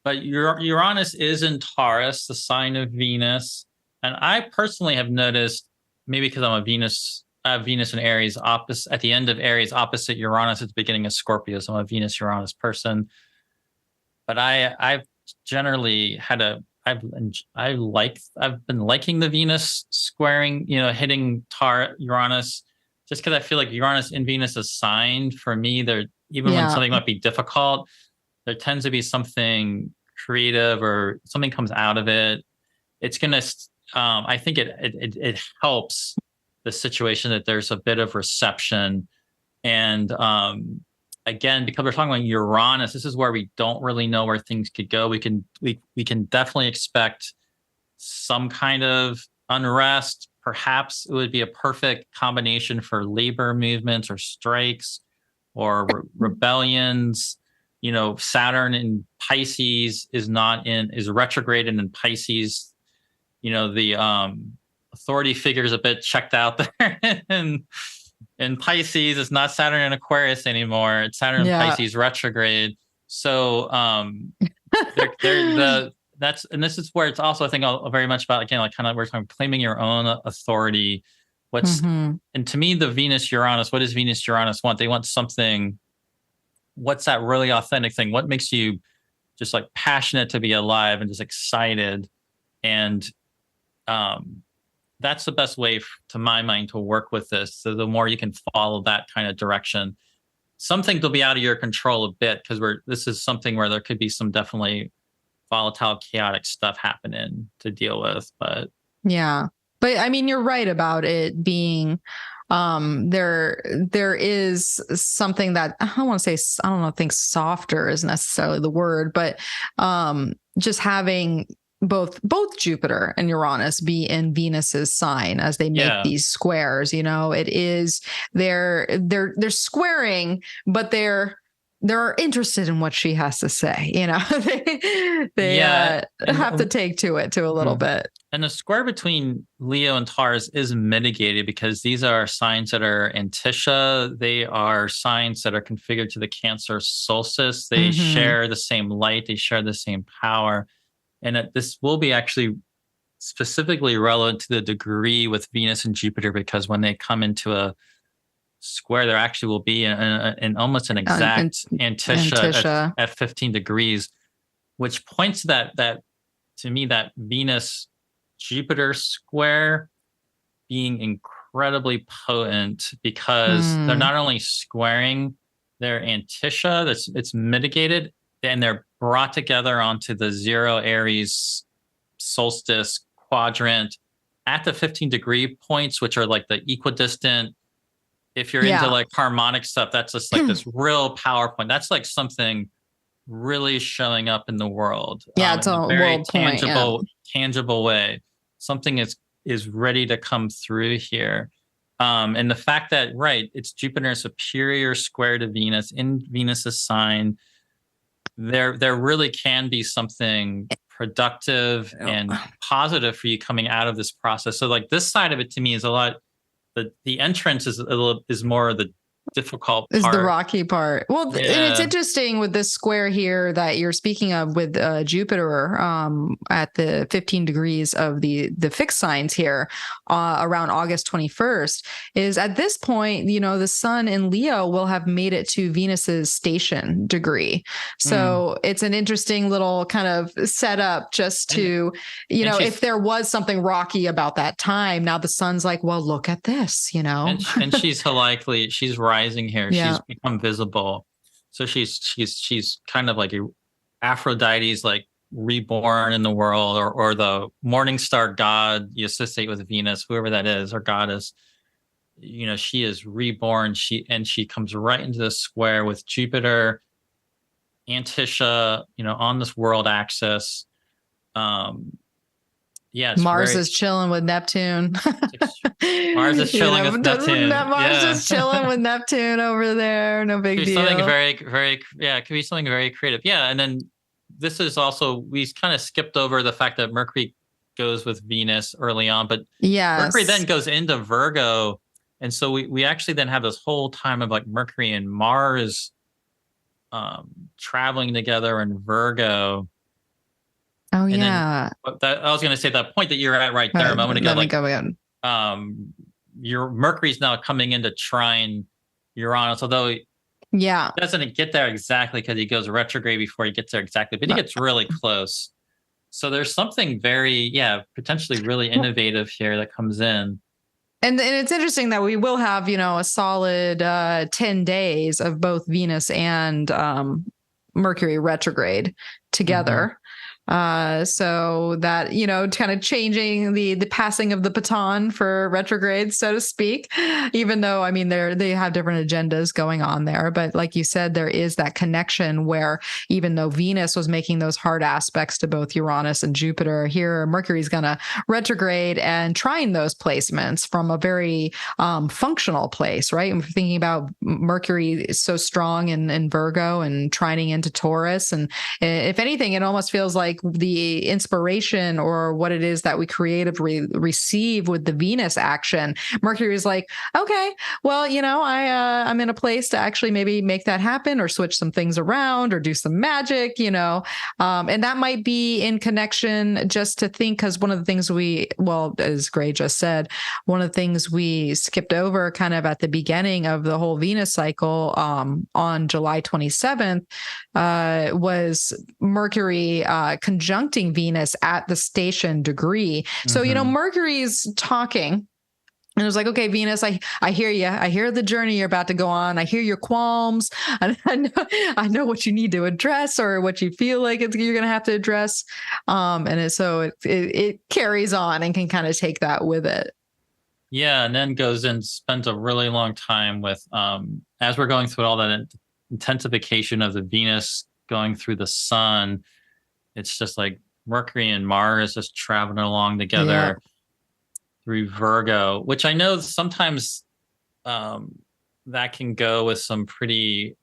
But Uranus is in Taurus, the sign of Venus, and I personally have noticed, maybe because I'm a Venus in Aries opposite at the end of Aries, opposite Uranus at the beginning of Scorpio. So I'm a Venus Uranus person. But I've generally I've been liking the Venus squaring, hitting Uranus, just because I feel like Uranus in Venus is signed for me. Even when something might be difficult, there tends to be something creative or something comes out of it. It's gonna I think it helps the situation that there's a bit of reception. And again, because we're talking about Uranus, this is where we don't really know where things could go. We can definitely expect some kind of unrest. Perhaps it would be a perfect combination for labor movements or strikes or rebellions. You know, Saturn in Pisces is retrograded in Pisces. You know, the authority figure is a bit checked out there. And in Pisces, it's not Saturn in Aquarius anymore. It's Saturn in Pisces retrograde. So this is where it's also, I think, very much about, again, like kind of we're talking claiming your own authority. And to me, the Venus Uranus, what does Venus Uranus want? They want something. What's that really authentic thing? What makes you just like passionate to be alive and just excited? And that's the best way, to my mind, to work with this. So the more you can follow that kind of direction, some things will be out of your control a bit, because this is something where there could be some definitely volatile, chaotic stuff happening to deal with. But yeah, but I mean, you're right about it being there is something that I don't want to say, I don't know, think softer is necessarily the word, but just having both Jupiter and Uranus be in Venus's sign as they make these squares. You know, it is they're squaring, but they're interested in what she has to say. You know, they have to take to it a little bit. And the square between Leo and Taurus is mitigated because these are signs that are Antisha. They are signs that are configured to the Cancer solstice. They share the same light. They share the same power. And this will be actually specifically relevant to the degree with Venus and Jupiter, because when they come into a square, there actually will be an almost an exact Antisha at 15 degrees, which points to that to me, that Venus Jupiter square being incredibly potent, because they're not only squaring their Antisha, it's mitigated, and they're brought together onto the 0 Aries solstice quadrant at the 15-degree points, which are like the equidistant. If you're into like harmonic stuff, that's just like this real power point. That's like something really showing up in the world. It's a very tangible way. Something is ready to come through here. And the fact that, it's Jupiter superior square to Venus in Venus's sign, there really can be something productive and positive for you coming out of this process. So like this side of it to me is a lot, the entrance is more of the difficult part. Is the rocky part. Well, and it's interesting with this square here that you're speaking of with Jupiter at the 15 degrees of the fixed signs here around August 21st, is at this point, you know, the sun in Leo will have made it to Venus's station degree. So it's an interesting little kind of setup just to, if there was something rocky about that time, now the sun's like, well, look at this, you know. And she's she's rising here. She's become visible. So she's kind of like Aphrodite's like reborn in the world, or the morning star god you associate with Venus, whoever that is, or goddess. You know, she is reborn. She comes right into the square with Jupiter, Antisha, on this world axis. Mars is chilling with Neptune. Mars is chilling with Neptune. Mars is chilling with Neptune over there. No big deal. Something very, very, it could be something very creative. Yeah, and then this is also, we kind of skipped over the fact that Mercury goes with Venus early on, but Mercury then goes into Virgo, and so we actually then have this whole time of like Mercury and Mars traveling together in Virgo. Oh, and yeah. I was going to say that point that you're at right there a moment ago. Your Mercury's now coming into trine Uranus, although he doesn't get there exactly because he goes retrograde before he gets there exactly, but he gets really close. So there's something very, potentially really innovative here that comes in. And it's interesting that we will have, a solid 10 days of both Venus and Mercury retrograde together. So that, kind of changing the passing of the baton for retrograde, so to speak, even though, I mean, they have different agendas going on there. But like you said, there is that connection where even though Venus was making those hard aspects to both Uranus and Jupiter, here Mercury's going to retrograde and trine those placements from a very functional place, right? And thinking about Mercury is so strong in Virgo and trining into Taurus. And if anything, it almost feels like the inspiration or what it is that we creatively receive with the Venus action, Mercury is like, okay, well, I'm in a place to actually maybe make that happen or switch some things around or do some magic, and that might be in connection just to think, because one of the things as Gray just said, one of the things we skipped over kind of at the beginning of the whole Venus cycle on July 27th was Mercury conjuncting Venus at the station degree. So, Mercury's talking. And it was like, okay, Venus, I hear you. I hear the journey you're about to go on. I hear your qualms. I know what you need to address or what you feel like you're going to have to address. So it carries on and can kind of take that with it. Yeah, and then goes and spends a really long time with, as we're going through all that intensification of the Venus going through the sun, it's just like Mercury and Mars just traveling along together through Virgo, which I know sometimes that can go with some pretty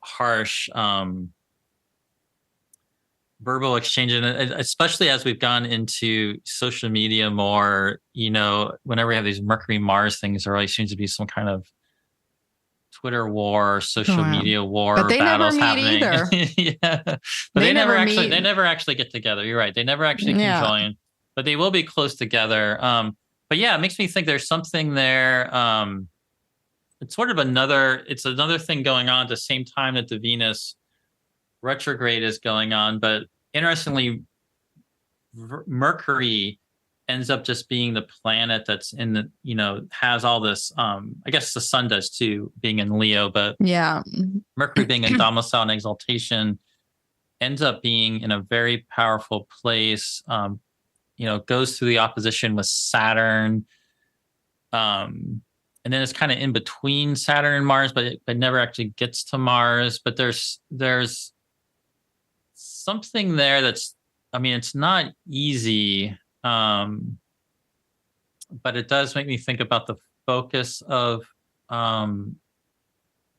harsh verbal exchange, and especially as we've gone into social media more, whenever we have these Mercury Mars things, there always seems to be some kind of Twitter war, social media war, but they battles never meet happening. Either. Yeah, but they never actually get together. You're right. They never actually conjoin, but they will be close together. But yeah, it makes me think there's something there. It's sort of another thing going on at the same time that the Venus retrograde is going on. But interestingly, Mercury ends up just being the planet that's in the, has all this, I guess the sun does too, being in Leo, but Mercury being in domicile and exaltation ends up being in a very powerful place. Goes through the opposition with Saturn. And then it's kind of in between Saturn and Mars, but it never actually gets to Mars. But there's something there that's, it's not easy. But it does make me think about the focus of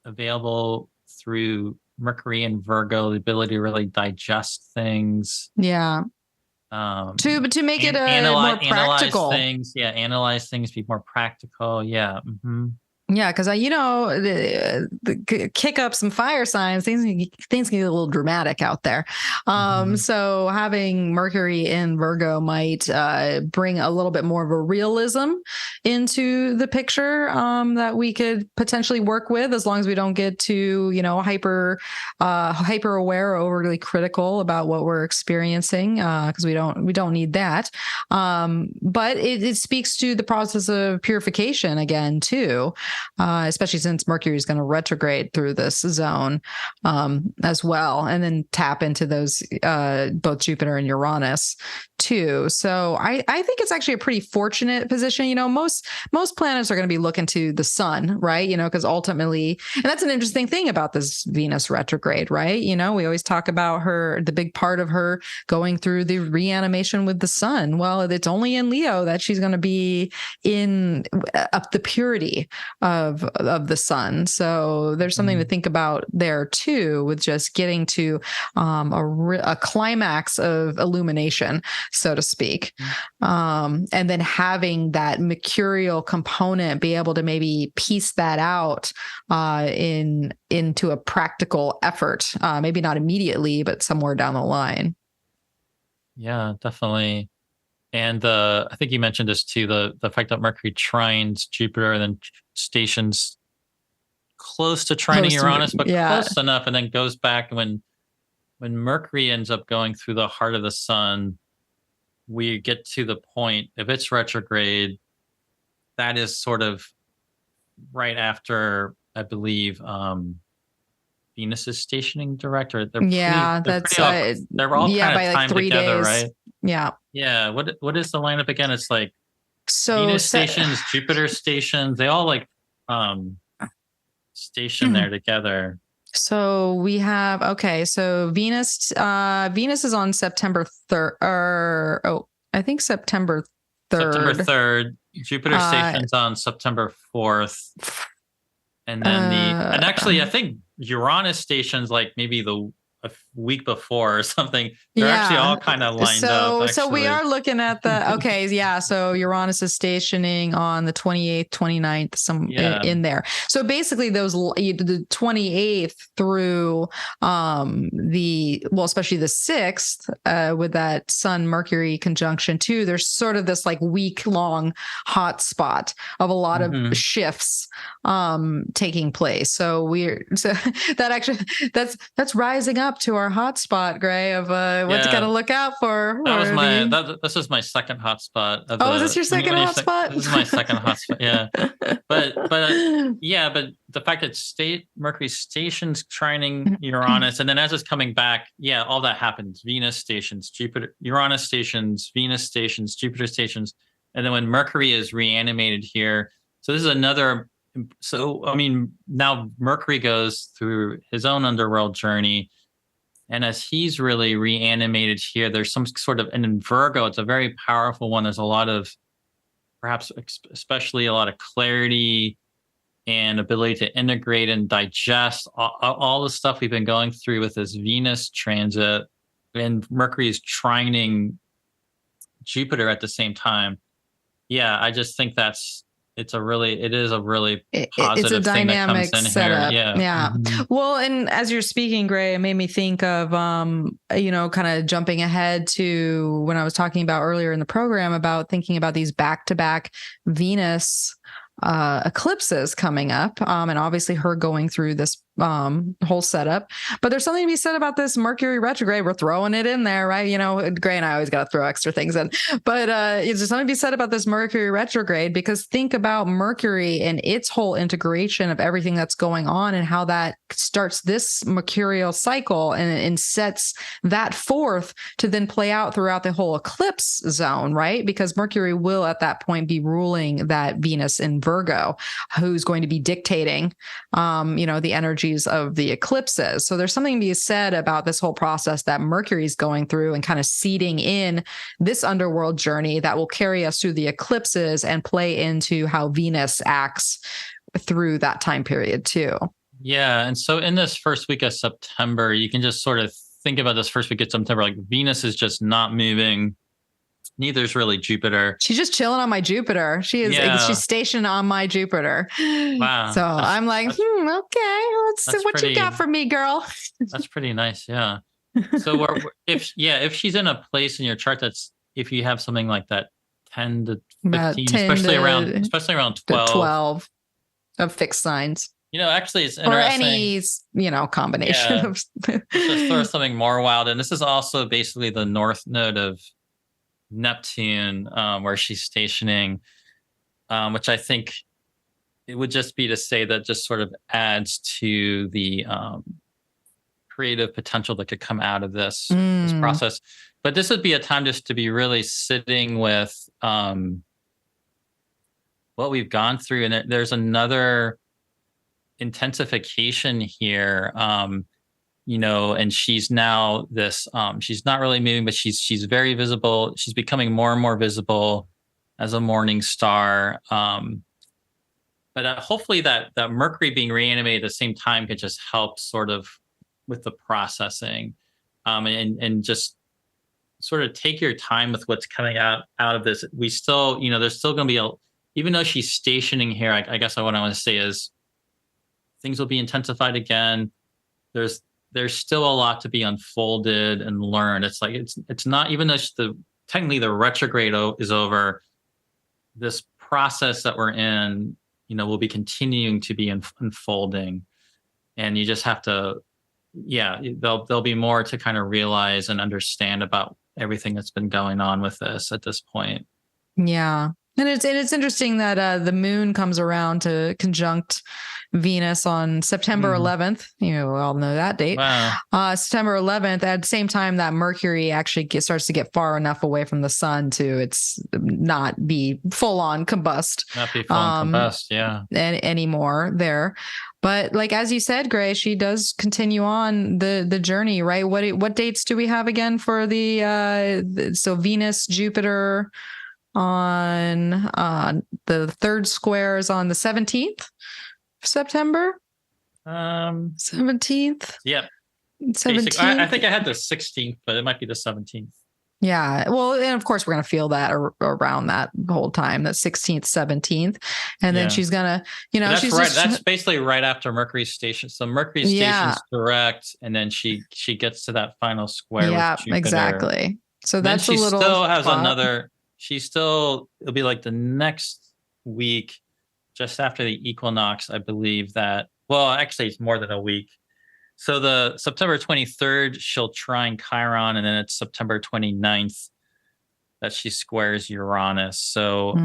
available through Mercury and Virgo, the ability to really digest things. Yeah. To make it more practical. Analyze things, be more practical. Yeah. Mm-hmm. Yeah, because the kick up some fire signs, things can get a little dramatic out there. So having Mercury in Virgo might bring a little bit more of a realism into the picture that we could potentially work with, as long as we don't get too hyper aware or overly critical about what we're experiencing, because we don't need that. But it speaks to the process of purification again too. Especially since Mercury is going to retrograde through this zone as well, and then tap into those both Jupiter and Uranus too. So I think it's actually a pretty fortunate position. Most planets are going to be looking to the sun, right? Because ultimately, and that's an interesting thing about this Venus retrograde, right? We always talk about the big part of her going through the reanimation with the sun. Well, it's only in Leo that she's going to be in up the purity of the sun. So there's something to think about there too, with just getting to a climax of illumination, so to speak. And then having that mercurial component be able to maybe piece that out into a practical effort, maybe not immediately, but somewhere down the line. Yeah, definitely. And I think you mentioned this too, the fact that Mercury trines Jupiter and then stations close to trining Uranus, but close enough, and then goes back. When Mercury ends up going through the heart of the sun, we get to the point, if it's retrograde, that is sort of right after, I believe, Venus is stationing direct, or Yeah, they're all yeah, kind by of like timed 3 together, days. right? Yeah. Yeah. What is the lineup again? It's like So Venus stations, Jupiter stations. They all like station there together. So we have, okay, so Venus is on September 3rd, or I think September 3rd. September 3rd. Jupiter station's on September 4th. And then and actually I think Uranus stations like maybe a week before or something. They're actually all kind of lined up. Actually. So we are looking at the, okay, yeah. So Uranus is stationing on the 28th, 29th, in there. So basically those, the 28th through especially the 6th with that Sun Mercury conjunction too, there's sort of this like week long hot spot of a lot of shifts taking place. So that actually, that's rising up to our hotspot, Gray, of what to kind of look out for. This is my second hotspot. Is this your second hotspot? This is my second hotspot. Yeah, but the fact that Mercury stations trining Uranus, and then as it's coming back, all that happens. Venus stations, Uranus stations, Venus stations, Jupiter stations, and then when Mercury is reanimated here, so this is another. So I mean, now Mercury goes through his own underworld journey. And as he's really reanimated here, there's some sort of, and in Virgo, it's a very powerful one. There's a lot of, perhaps especially a lot of clarity and ability to integrate and digest all the stuff we've been going through with this Venus transit. And Mercury is trining Jupiter at the same time. Yeah, I just think it is a really positive it's a dynamic thing that comes in setup. here. Yeah. Well, and as you're speaking, Gray, it made me think of, kind of jumping ahead to when I was talking about earlier in the program about thinking about these back-to-back Venus eclipses coming up, and obviously her going through this whole setup. But there's something to be said about this Mercury retrograde. We're throwing it in there, right? Gray and I always got to throw extra things in. But there's something to be said about this Mercury retrograde, because think about Mercury and its whole integration of everything that's going on and how that starts this mercurial cycle and sets that forth to then play out throughout the whole eclipse zone, right? Because Mercury will at that point be ruling that Venus in Virgo, who's going to be dictating, the energy of the eclipses. So there's something to be said about this whole process that Mercury's going through and kind of seeding in this underworld journey that will carry us through the eclipses and play into how Venus acts through that time period too. Yeah. And so in this first week of September, you can just sort of think about this first week of September, like Venus is just not moving. Neither is really Jupiter. She's just chilling on my Jupiter. She's stationed on my Jupiter. Wow. So I'm like, okay, let's see what you got for me, girl. That's pretty nice. Yeah. So if she's in a place in your chart if you have something like that 10 to 15, especially around 12 of fixed signs. Actually it's interesting. Or any, combination of just throw something more wild. And this is also basically the north node of Neptune, where she's stationing, which I think it would just be to say that just sort of adds to the creative potential that could come out of this process. But this would be a time just to be really sitting with what we've gone through. And there's another intensification here. And she's now she's not really moving, but she's very visible. She's becoming more and more visible as a morning star. But hopefully that Mercury being reanimated at the same time could just help sort of with the processing, and just sort of take your time with what's coming out of this. We still, there's still going to be even though she's stationing here, I guess what I want to say is things will be intensified again. There's still a lot to be unfolded and learned. It's like, it's not, even though technically the retrograde is over, this process that we're in, will be continuing to be unfolding. And you just have to, there'll be more to kind of realize and understand about everything that's been going on with this at this point. Yeah. And it's interesting that the moon comes around to conjunct Venus on September 11th. We all know that date. Wow. September 11th, at the same time that Mercury actually starts to get far enough away from the sun to not be full on combust. Not be full on combust, yeah. Anymore there. But like, as you said, Gray, she does continue on the journey, right? What dates do we have again for so Venus, Jupiter on the third square is on the 17th of September? 17th? Yep. 17th. I think I had the 16th, but it might be the 17th. Yeah. Well, and of course we're going to feel that around that whole time, that 16th, 17th. And then she's going to, that's she's right. That's basically right after Mercury's station. So Mercury's station's direct, and then she gets to that final square with Jupiter. Exactly. So that's a little still has another, it'll be like the next week, just after the equinox, I believe actually it's more than a week. So the September 23rd, she'll trine Chiron, and then it's September 29th that she squares Uranus. So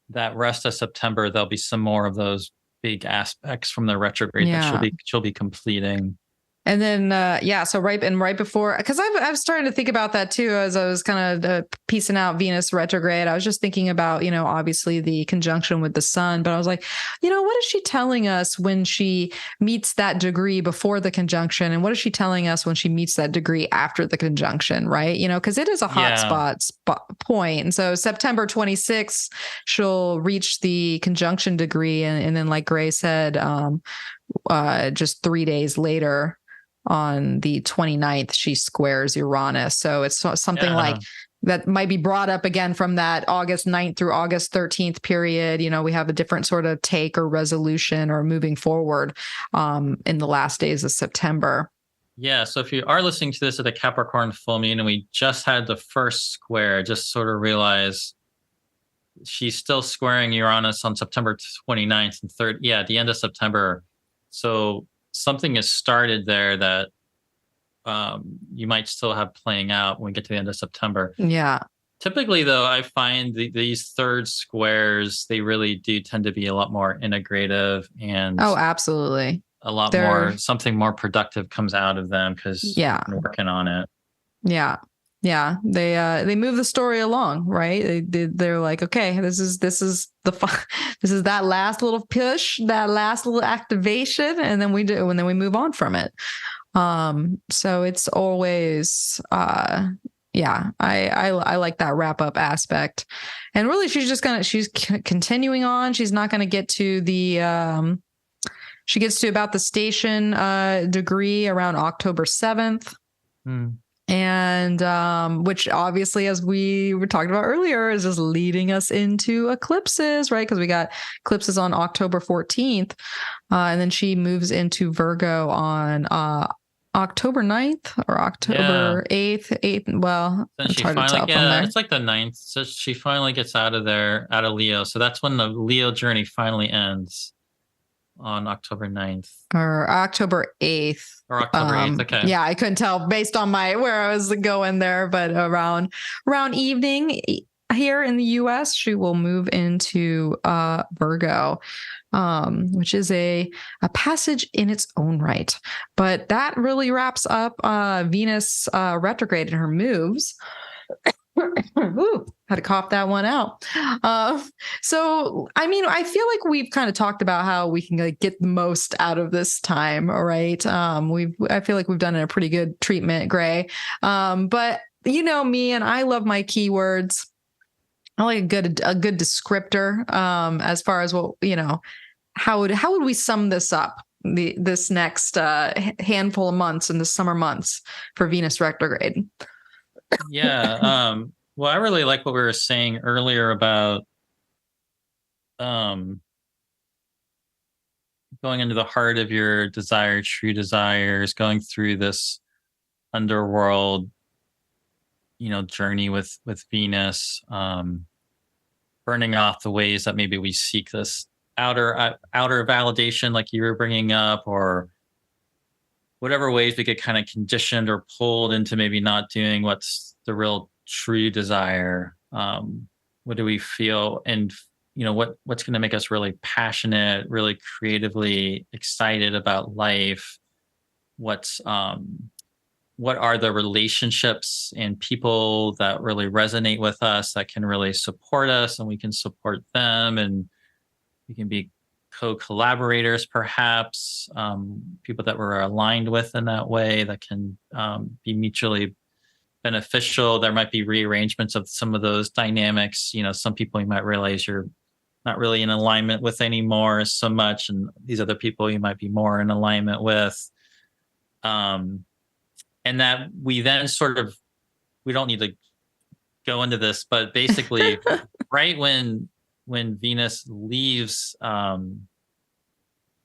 that rest of September, there'll be some more of those big aspects from the retrograde that she'll be completing. And then, so right before, because I was starting to think about that too, as I was kind of piecing out Venus retrograde. I was just thinking about, obviously the conjunction with the sun, but I was like, what is she telling us when she meets that degree before the conjunction? And what is she telling us when she meets that degree after the conjunction? Right. Because it is a hot point. And so September 26th, she'll reach the conjunction degree. And then, like Gray said, just 3 days later, on the 29th, she squares Uranus. So it's something like that might be brought up again from that August 9th through August 13th period. We have a different sort of take or resolution or moving forward in the last days of September. Yeah. So if you are listening to this at the Capricorn full moon and we just had the first square, just sort of realize she's still squaring Uranus on September 29th and 3rd. Yeah, at the end of September. So something has started there that you might still have playing out when we get to the end of September. Yeah. Typically, though, I find these third squares, they really do tend to be a lot more integrative and absolutely. A lot more, something more productive comes out of them because you're working on it. Yeah. Yeah, they move the story along, right? They're like, okay, this is that last little push, that last little activation, and then we move on from it. So it's always, I like that wrap up aspect, and really she's continuing on. She's not gonna get to she gets to about the station degree around October 7th. And which obviously, as we were talking about earlier, is just leading us into eclipses, right? Because we got eclipses on October 14th. And then she moves into Virgo on October 9th or October 8th. Well, then she finally it's like the 9th. So she finally gets out of Leo. So that's when the Leo journey finally ends. On October 9th. Or October 8th. Or October 8th, okay. Yeah, I couldn't tell based on where I was going there, but around evening here in the US, she will move into Virgo, which is a passage in its own right. But that really wraps up Venus retrograde and her moves. Ooh, had to cough that one out. So, I feel like we've kind of talked about how we can get the most out of this time. All right. I feel like we've done a pretty good treatment, Gray. But me, and I love my keywords. I like a good descriptor, as far as how would we sum this up? This next handful of months in the summer months for Venus retrograde. Yeah. Well, I really like what we were saying earlier about going into the heart of your true desires, going through this underworld, journey with Venus, burning off the ways that maybe we seek this outer validation, like you were bringing up, or whatever ways we get kind of conditioned or pulled into maybe not doing what's the real true desire. what do we feel, and what's going to make us really passionate, really creatively excited about life. What are the relationships and people that really resonate with us, that can really support us and we can support them, and we can be co-collaborators, perhaps, people that we're aligned with in that way, that can be mutually beneficial. There might be rearrangements of some of those dynamics. Some people you might realize you're not really in alignment with anymore so much, and these other people you might be more in alignment with. And that we then we don't need to go into this, but basically right when Venus leaves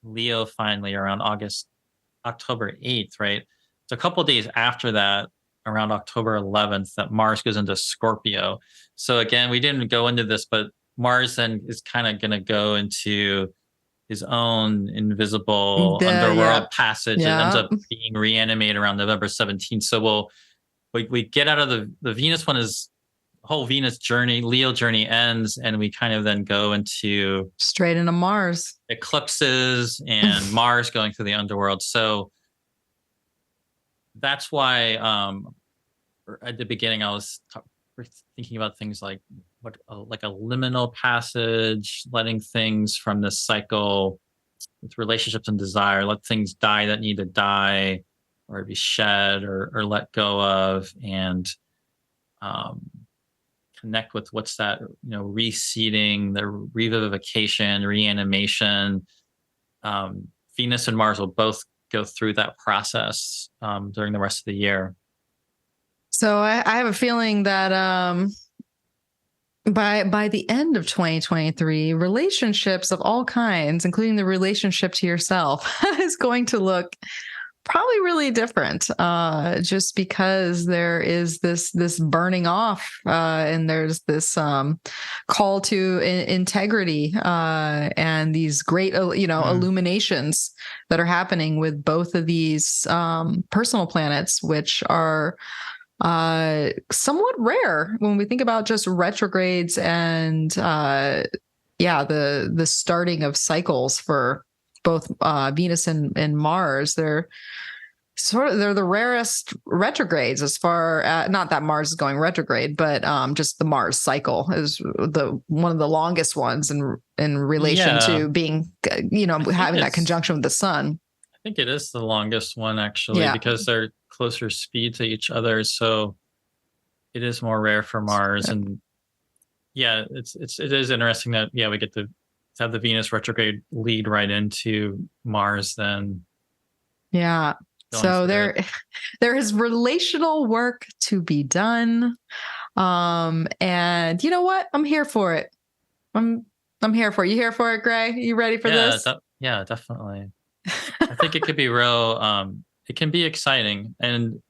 Leo finally around October 8th, right? It's a couple of days after that, around October 11th, that Mars goes into Scorpio. So again, we didn't go into this, but Mars then is kind of going to go into his own invisible underworld passage. It ends up being reanimated around November 17th. So we get out of the Venus one, is whole Venus journey, Leo journey ends, and we kind of then go into straight into Mars eclipses and Mars going through the underworld. So that's why at the beginning I was thinking about things like like a liminal passage, letting things from this cycle with relationships and desire, let things die that need to die or be shed or let go of, and connect with what's that, reseeding, the revivification, reanimation. Venus and Mars will both go through that process during the rest of the year. So I have a feeling that by the end of 2023, relationships of all kinds, including the relationship to yourself, is going to look probably really different, just because there is this burning off, and there's this call to integrity, and these great illuminations that are happening with both of these personal planets, which are somewhat rare when we think about just retrogrades and the starting of cycles for both Venus and Mars. They're the rarest retrogrades, as far not that Mars is going retrograde, but just the Mars cycle is one of the longest ones in relation to being having that conjunction with the sun. I think it is the longest one, actually, because they're closer speed to each other. So it is more rare for Mars. And it is interesting that, we get to have the Venus retrograde lead right into Mars then. Yeah. So there is relational work to be done. And you know what? I'm here for it. I'm here for it. You here for it, Gray? You ready for this? Yeah, definitely. I think it could be real. It can be exciting. And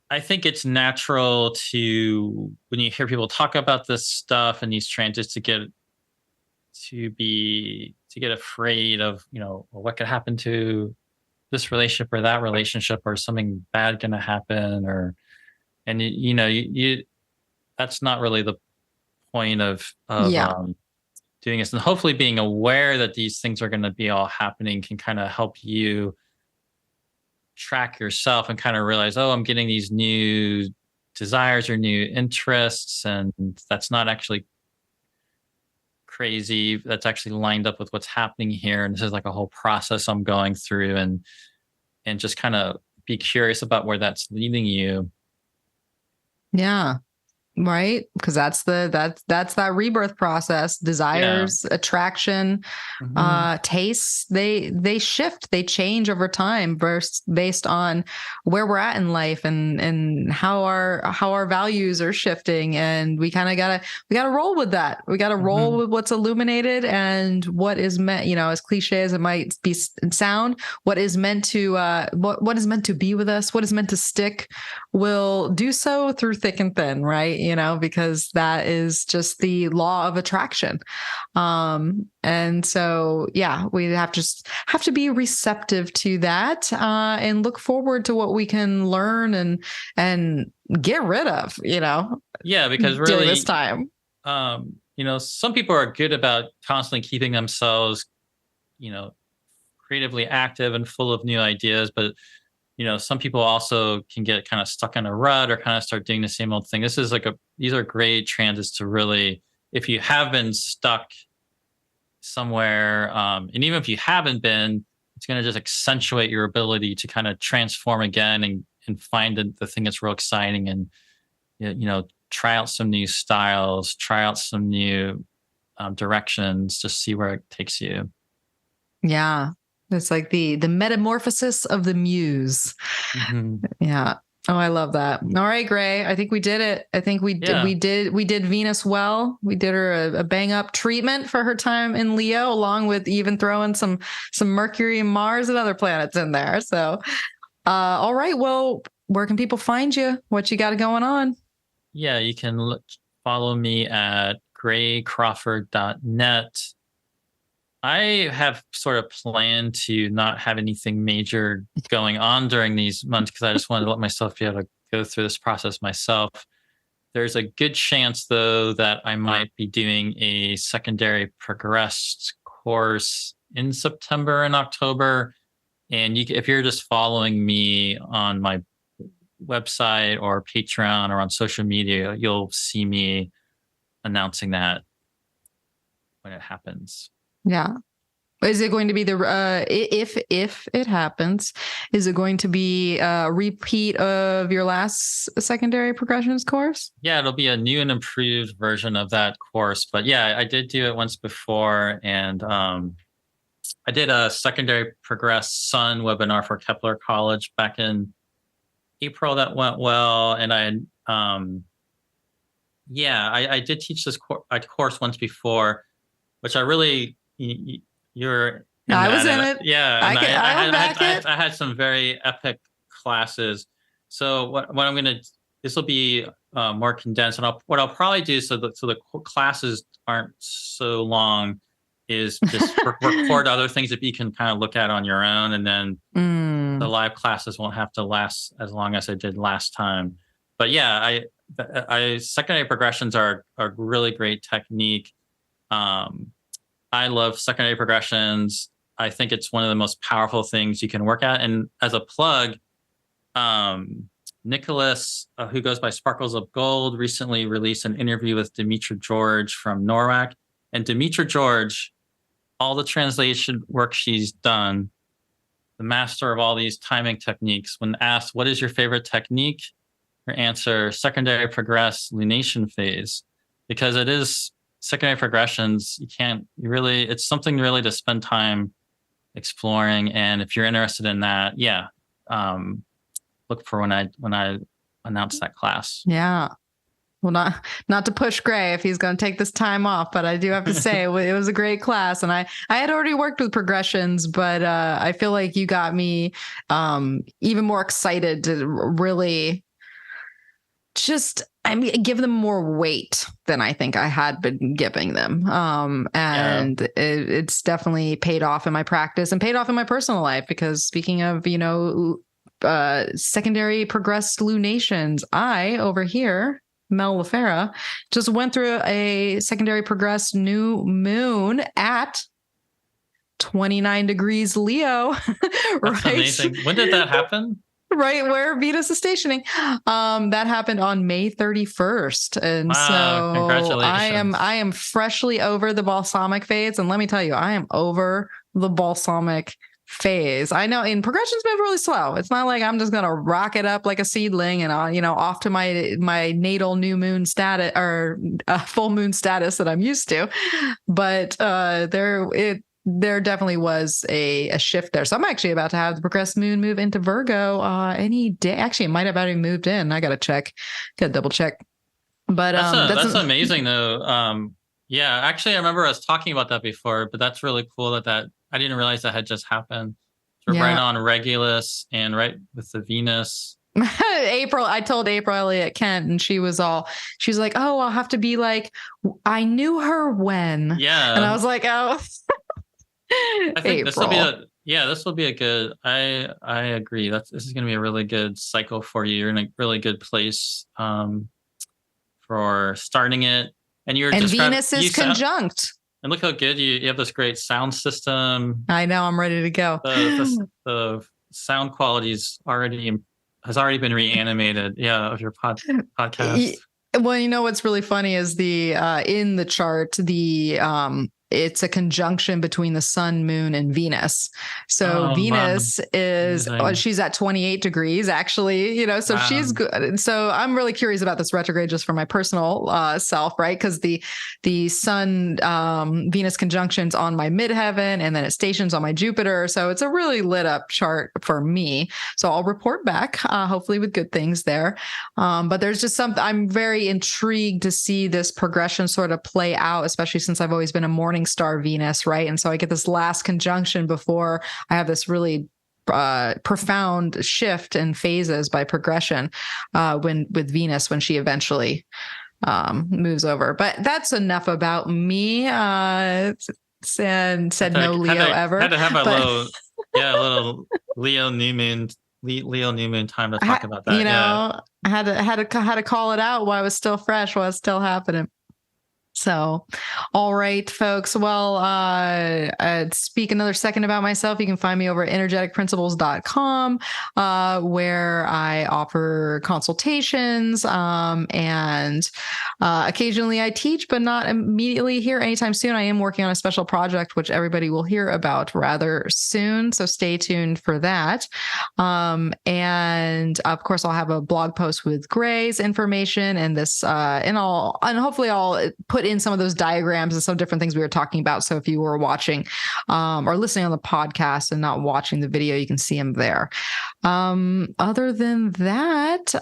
I think it's natural to, when you hear people talk about this stuff and these transits, to get afraid of, what could happen to this relationship or that relationship, or something bad going to happen, and that's not really the point of doing this. And hopefully being aware that these things are going to be all happening can kind of help you track yourself and kind of realize, I'm getting these new desires or new interests, and that's not actually crazy. That's actually lined up with what's happening here. And this is like a whole process I'm going through, and just kind of be curious about where that's leading you. Yeah. Right. Because that's that rebirth process. Desires, attraction, tastes, they shift, they change over time based on where we're at in life and how our values are shifting. And we kind of gotta roll with that. We gotta roll with what's illuminated and what is meant, as cliche as it might be sound, what is meant to what is meant to be with us, what is meant to stick will do so through thick and thin, right? because that is just the law of attraction. And so, yeah, we have to be receptive to that, and look forward to what we can learn and get rid of, Yeah, because during really, this time. some people are good about constantly keeping themselves, creatively active and full of new ideas, but some people also can get kind of stuck in a rut or kind of start doing the same old thing. These are great transits to really, if you have been stuck somewhere, and even if you haven't been, it's going to just accentuate your ability to kind of transform again and find the thing that's real exciting, and try out some new styles, try out some new directions, just see where it takes you. Yeah. It's like the metamorphosis of the muse. Mm-hmm. Yeah. Oh, I love that. All right, Gray. I think we did it. I think we did Venus well. We did her a bang up treatment for her time in Leo, along with even throwing some Mercury and Mars and other planets in there. So, all right. Well, where can people find you? What you got going on? Yeah, you can follow me at graycrawford.net. I have sort of planned to not have anything major going on during these months because I just wanted to let myself be able to go through this process myself. There's a good chance, though, that I might be doing a secondary progressed course in September and October. And if you're just following me on my website or Patreon or on social media, you'll see me announcing that when it happens. Yeah. Is it going to be if it happens, is it going to be a repeat of your last secondary progressions course? Yeah, it'll be a new and improved version of that course. But yeah, I did do it once before, and I did a secondary progressed sun webinar for Kepler College back in April. That went well, and I did teach this course once before, which I really you're. I was in it. Yeah, I had some very epic classes. So what I'm gonna, this will be more condensed, and what I'll probably do so the classes aren't so long is just record other things that you can kind of look at on your own, and then the live classes won't have to last as long as I did last time. But yeah, I secondary progressions are a really great technique. I love secondary progressions. I think it's one of the most powerful things you can work at. And as a plug, Nicholas, who goes by Sparkles of Gold, recently released an interview with Dimitra George from NORWAC. And Dimitra George, all the translation work she's done, the master of all these timing techniques, when asked, what is your favorite technique? Her answer, secondary progress lunation phase, because it is secondary progressions. It's something really to spend time exploring. And if you're interested in that, look for when I announce that class. Yeah. Well, not to push Gray if he's going to take this time off, but I do have to say it was a great class, and I had already worked with progressions, but I feel like you got me even more excited to really give them more weight than I think I had been giving them. It's definitely paid off in my practice and paid off in my personal life, because speaking of, secondary progressed lunations, I over here, Mel LaFara, just went through a secondary progressed new moon at 29 degrees Leo. That's amazing. When did that happen? Right where Venus is stationing. That happened on May 31st. And wow, so congratulations. I am freshly over the balsamic phase. And let me tell you, I am over the balsamic phase. I know in progressions move really slow. It's not like I'm just going to rock it up like a seedling and off to my natal new moon status or full moon status that I'm used to. But there definitely was a shift there. So I'm actually about to have the progressed moon move into Virgo any day. Actually, it might have already moved in. I got to double check. But that's amazing though. Yeah, actually, I remember us talking about that before, but that's really cool that I didn't realize that had just happened. So right on Regulus and right with the Venus. April, I told April Elliott Kent, and she's like, oh, I'll have to be like, I knew her when. Yeah. And I was like, oh, I think April. this will be a good, I agree. This is going to be a really good cycle for you. You're in a really good place for starting it. And Venus is conjunct. And look how good you have this great sound system. I know, I'm ready to go. The sound quality has already been reanimated. Yeah, of your podcast. Well, you know what's really funny is in the chart, it's a conjunction between the sun, moon, and Venus. So Venus is, she's at 28 degrees actually, so she's good. So I'm really curious about this retrograde just for my personal self, right? Because the sun, Venus conjunction's on my midheaven, and then it stations on my Jupiter. So it's a really lit up chart for me. So I'll report back, hopefully with good things there. But there's just something, I'm very intrigued to see this progression sort of play out, especially since I've always been a morning star Venus, right? And so I get this last conjunction before I have this really profound shift in phases by progression with Venus when she eventually moves over. But that's enough about me. Said no Leo ever. Had to have a little Leo new moon time to talk about that. I had to call it out while it was still fresh, while it's still happening. So, all right, folks. Well, speak another second about myself. You can find me over at energeticprinciples.com, where I offer consultations, and occasionally I teach, but not immediately here anytime soon. I am working on a special project, which everybody will hear about rather soon. So stay tuned for that. And of course, I'll have a blog post with Gray's information and this, and hopefully I'll put in some of those diagrams and some different things we were talking about. So if you were watching or listening on the podcast and not watching the video, you can see them there. Other than that,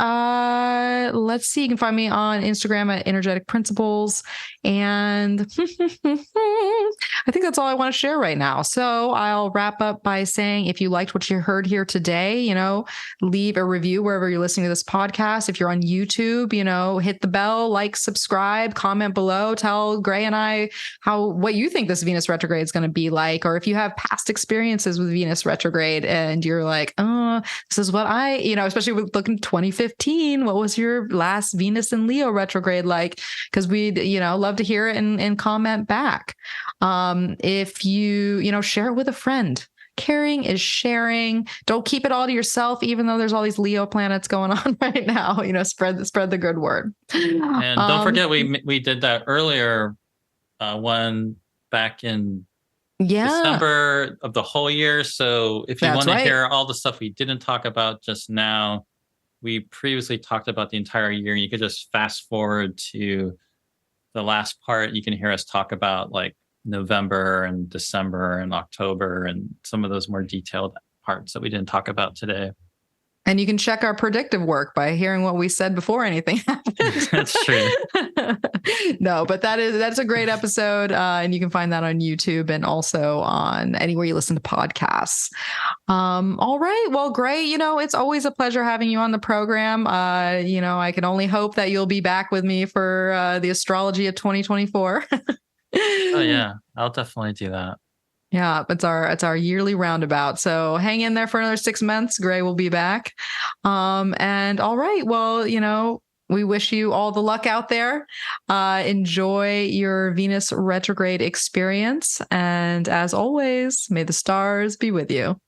let's see. You can find me on Instagram at Energetic Principles. And I think that's all I want to share right now. So I'll wrap up by saying, if you liked what you heard here today, leave a review wherever you're listening to this podcast. If you're on YouTube, hit the bell, subscribe, comment below, tell Gray and I what you think this Venus retrograde is going to be like, or if you have past experiences with Venus retrograde and you're like, oh, this is what especially with looking at 2015, what was your last Venus and Leo retrograde like? Because we'd, love to hear it and comment back. If you, share it with a friend. Caring is sharing. Don't keep it all to yourself, even though there's all these Leo planets going on right now. Spread the good word. And don't forget, we did that earlier one back in December of the whole year. So if you want to hear all the stuff we didn't talk about just now, we previously talked about the entire year, and you could just fast forward to the last part. You can hear us talk about November and December and October and some of those more detailed parts that we didn't talk about today. And you can check our predictive work by hearing what we said before anything happened. That's true. No, but that's a great episode. And you can find that on YouTube and also on anywhere you listen to podcasts. All right. Well, Gray, it's always a pleasure having you on the program. I can only hope that you'll be back with me for the astrology of 2024. Oh yeah, I'll definitely do that. Yeah, it's our yearly roundabout. So hang in there for another 6 months. Gray will be back. And all right, well, we wish you all the luck out there. Enjoy your Venus retrograde experience. And as always, may the stars be with you.